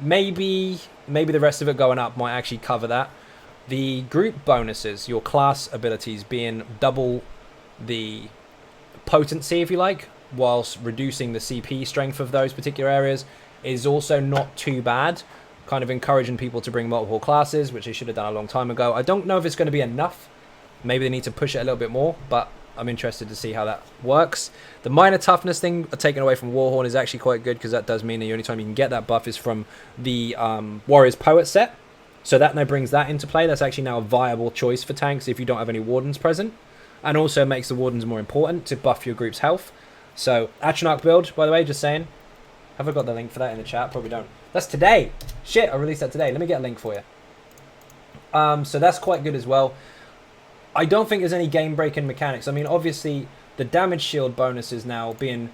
maybe the rest of it going up might actually cover that. the group bonuses, your class abilities being double the potency, if you like, whilst reducing the CP strength of those particular areas, is also not too bad. Kind of encouraging people to bring multiple classes, which they should have done a long time ago. I don't know if it's going to be enough. Maybe they need to push it a little bit more, but I'm interested to see how that works. The minor toughness thing taken away from Warhorn is actually quite good, because that does mean the only time you can get that buff is from the Warriors Poet set. So that now brings that into play. That's actually now a viable choice for tanks if you don't have any Wardens present. And also makes the Wardens more important to buff your group's health. So, Atronach build, by the way, just saying. Have I got the link for that in the chat? Probably don't. That's today. Shit, I released that today. Let me get a link for you. So that's quite good as well. I don't think there's any game-breaking mechanics. I mean, obviously, the damage shield bonuses now being...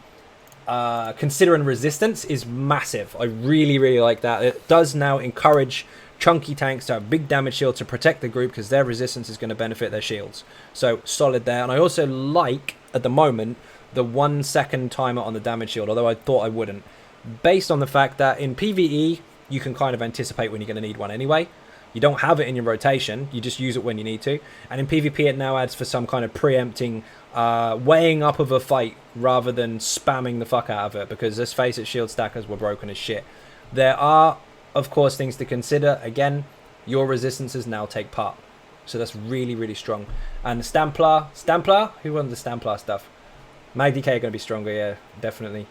considering resistance is massive. I really, really like that. It does now encourage chunky tanks to have big damage shield to protect the group, because their resistance is going to benefit their shields. So solid there. And I also like, at the moment, the 1 second timer on the damage shield, although I thought I wouldn't, based on the fact that in PvE you can kind of anticipate when you're going to need one anyway. You don't have it in your rotation, you just use it when you need to. And in PvP it now adds for some kind of preempting weighing up of a fight rather than spamming the fuck out of it, because let's face it, shield stackers were broken as shit. There are, of course, things to consider. Again, your resistances now take part, so that's really, really strong. And the Stamplar, who won the Stamplar stuff? Mag DK are going to be stronger, yeah, definitely.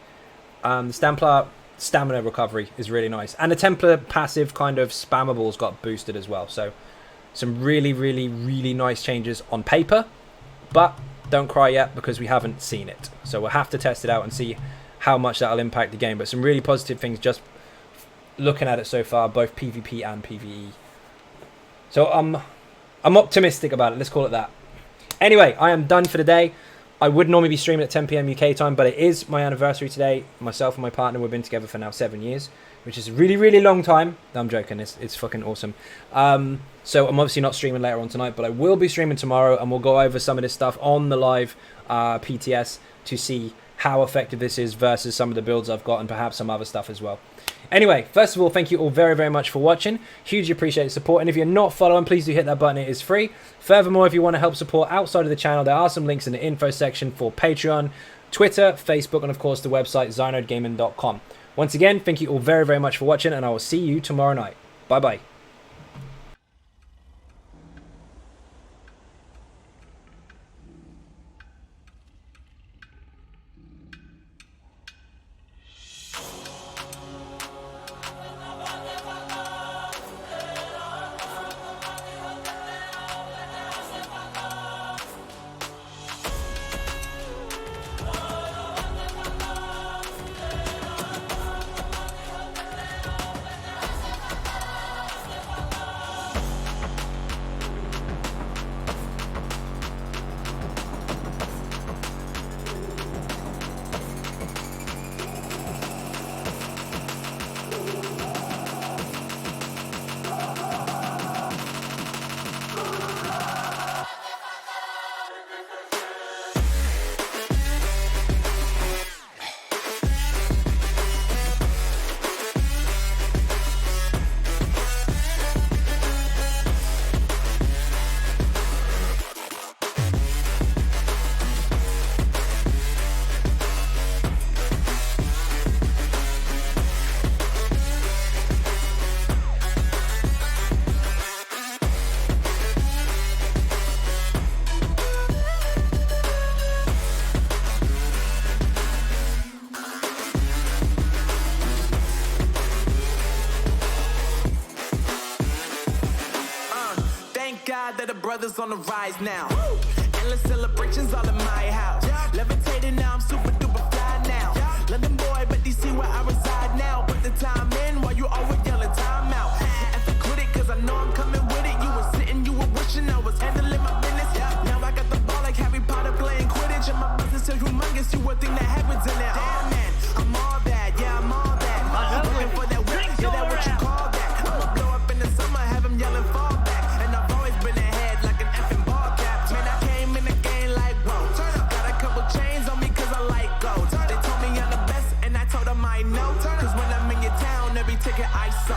The Stamplar stamina recovery is really nice, and the Templar passive kind of spammables got boosted as well. So some really, really, really nice changes on paper, but don't cry yet because we haven't seen it. So we'll have to test it out and see how much that'll impact the game. But some really positive things just looking at it so far, both PvP and PvE. So I'm optimistic about it. Let's call it that. Anyway, I am done for the day. I would normally be streaming at 10 PM UK time, but it is my anniversary today. Myself and my partner, we've been together for now 7 years, which is a really, really long time. No, I'm joking. It's fucking awesome. So I'm obviously not streaming later on tonight, but I will be streaming tomorrow, and we'll go over some of this stuff on the live PTS to see how effective this is versus some of the builds I've got, and perhaps some other stuff as well. Anyway, first of all, thank you all very, very much for watching. Hugely appreciate the support. And if you're not following, please do hit that button. It is free. Furthermore, if you want to help support outside of the channel, there are some links in the info section for Patreon, Twitter, Facebook, and of course the website XynodeGaming.com. Once again, thank you all very, very much for watching, and I will see you tomorrow night. Bye-bye. That the brothers on the rise now. Endless celebrations all in my house. Levitating now, I'm super duper fly now. London boy, but DC where I reside now. Put the time in while you always yelling time out. And I quit it cause I know I'm coming with it. You were sitting, you were wishing I was handling my business. Now I got the ball like Harry Potter playing Quidditch. And my business is humongous, you would think that happens in there. Damn man, I'm all that, yeah I'm all that. Looking for that whip, yeah that what you call that. I'ma blow up in the summer, have them yelling fall back. And I've always been ahead like an effing ball cap. Man, I came in the game like whoa. Got a couple chains on me cause I like gold. They told me I'm the best and I told them I know. Cause when I'm in your town, every ticket I sold.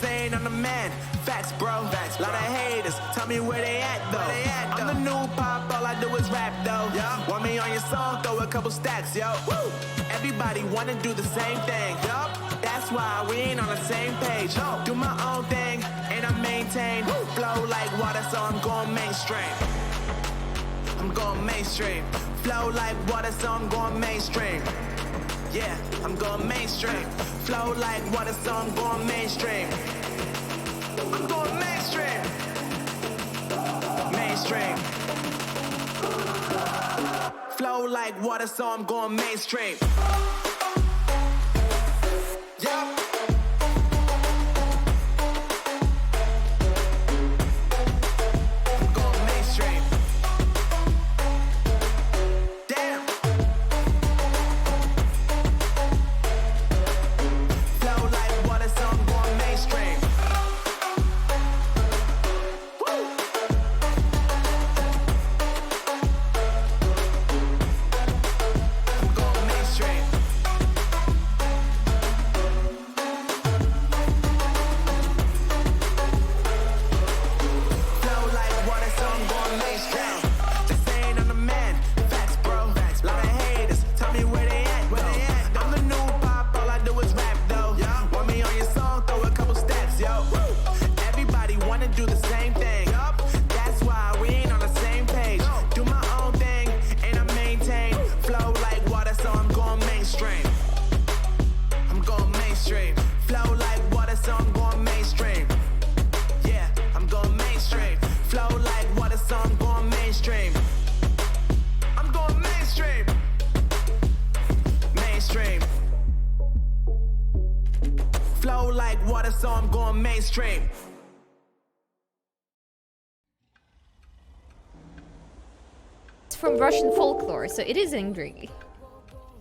This ain't on the man. Facts, bro. Facts, lot of haters. Tell me where they at, though. I'm the new pop, all I do is rap, though. Want me on your song, throw a couple stacks, yo. Woo! Everybody wanna do the same thing, yo. That's why we ain't on the same page. Do my own thing, and I maintain. Flow like water, so I'm going mainstream. I'm going mainstream. Flow like water, so I'm going mainstream. Yeah, I'm going mainstream. Flow like water, so I'm going mainstream. I'm going mainstream. Mainstream. Flow like water, so I'm going mainstream. Yeah. I'm going mainstream. Damn. Flow like water, so I'm going mainstream. Woo. I'm going mainstream. Flow like water, so I'm going mainstream. This ain't on the man. Facts, bro. Lot of haters. Tell me where they at, though. I'm the new pop, all I do is rap, though. Want me on your song, throw a couple stacks, yo. Everybody wanna do the same thing. That's why we ain't on the same page. Do my own thing, and I maintain. Flow like water, so I'm going mainstream. I'm going mainstream. Flow like water, so I'm going mainstream. Yeah, I'm going mainstream. Flow like water, so I'm going mainstream. I'm going mainstream. Mainstream. Flow like water, so I'm going mainstream. It's from Russian folklore, so it is angry.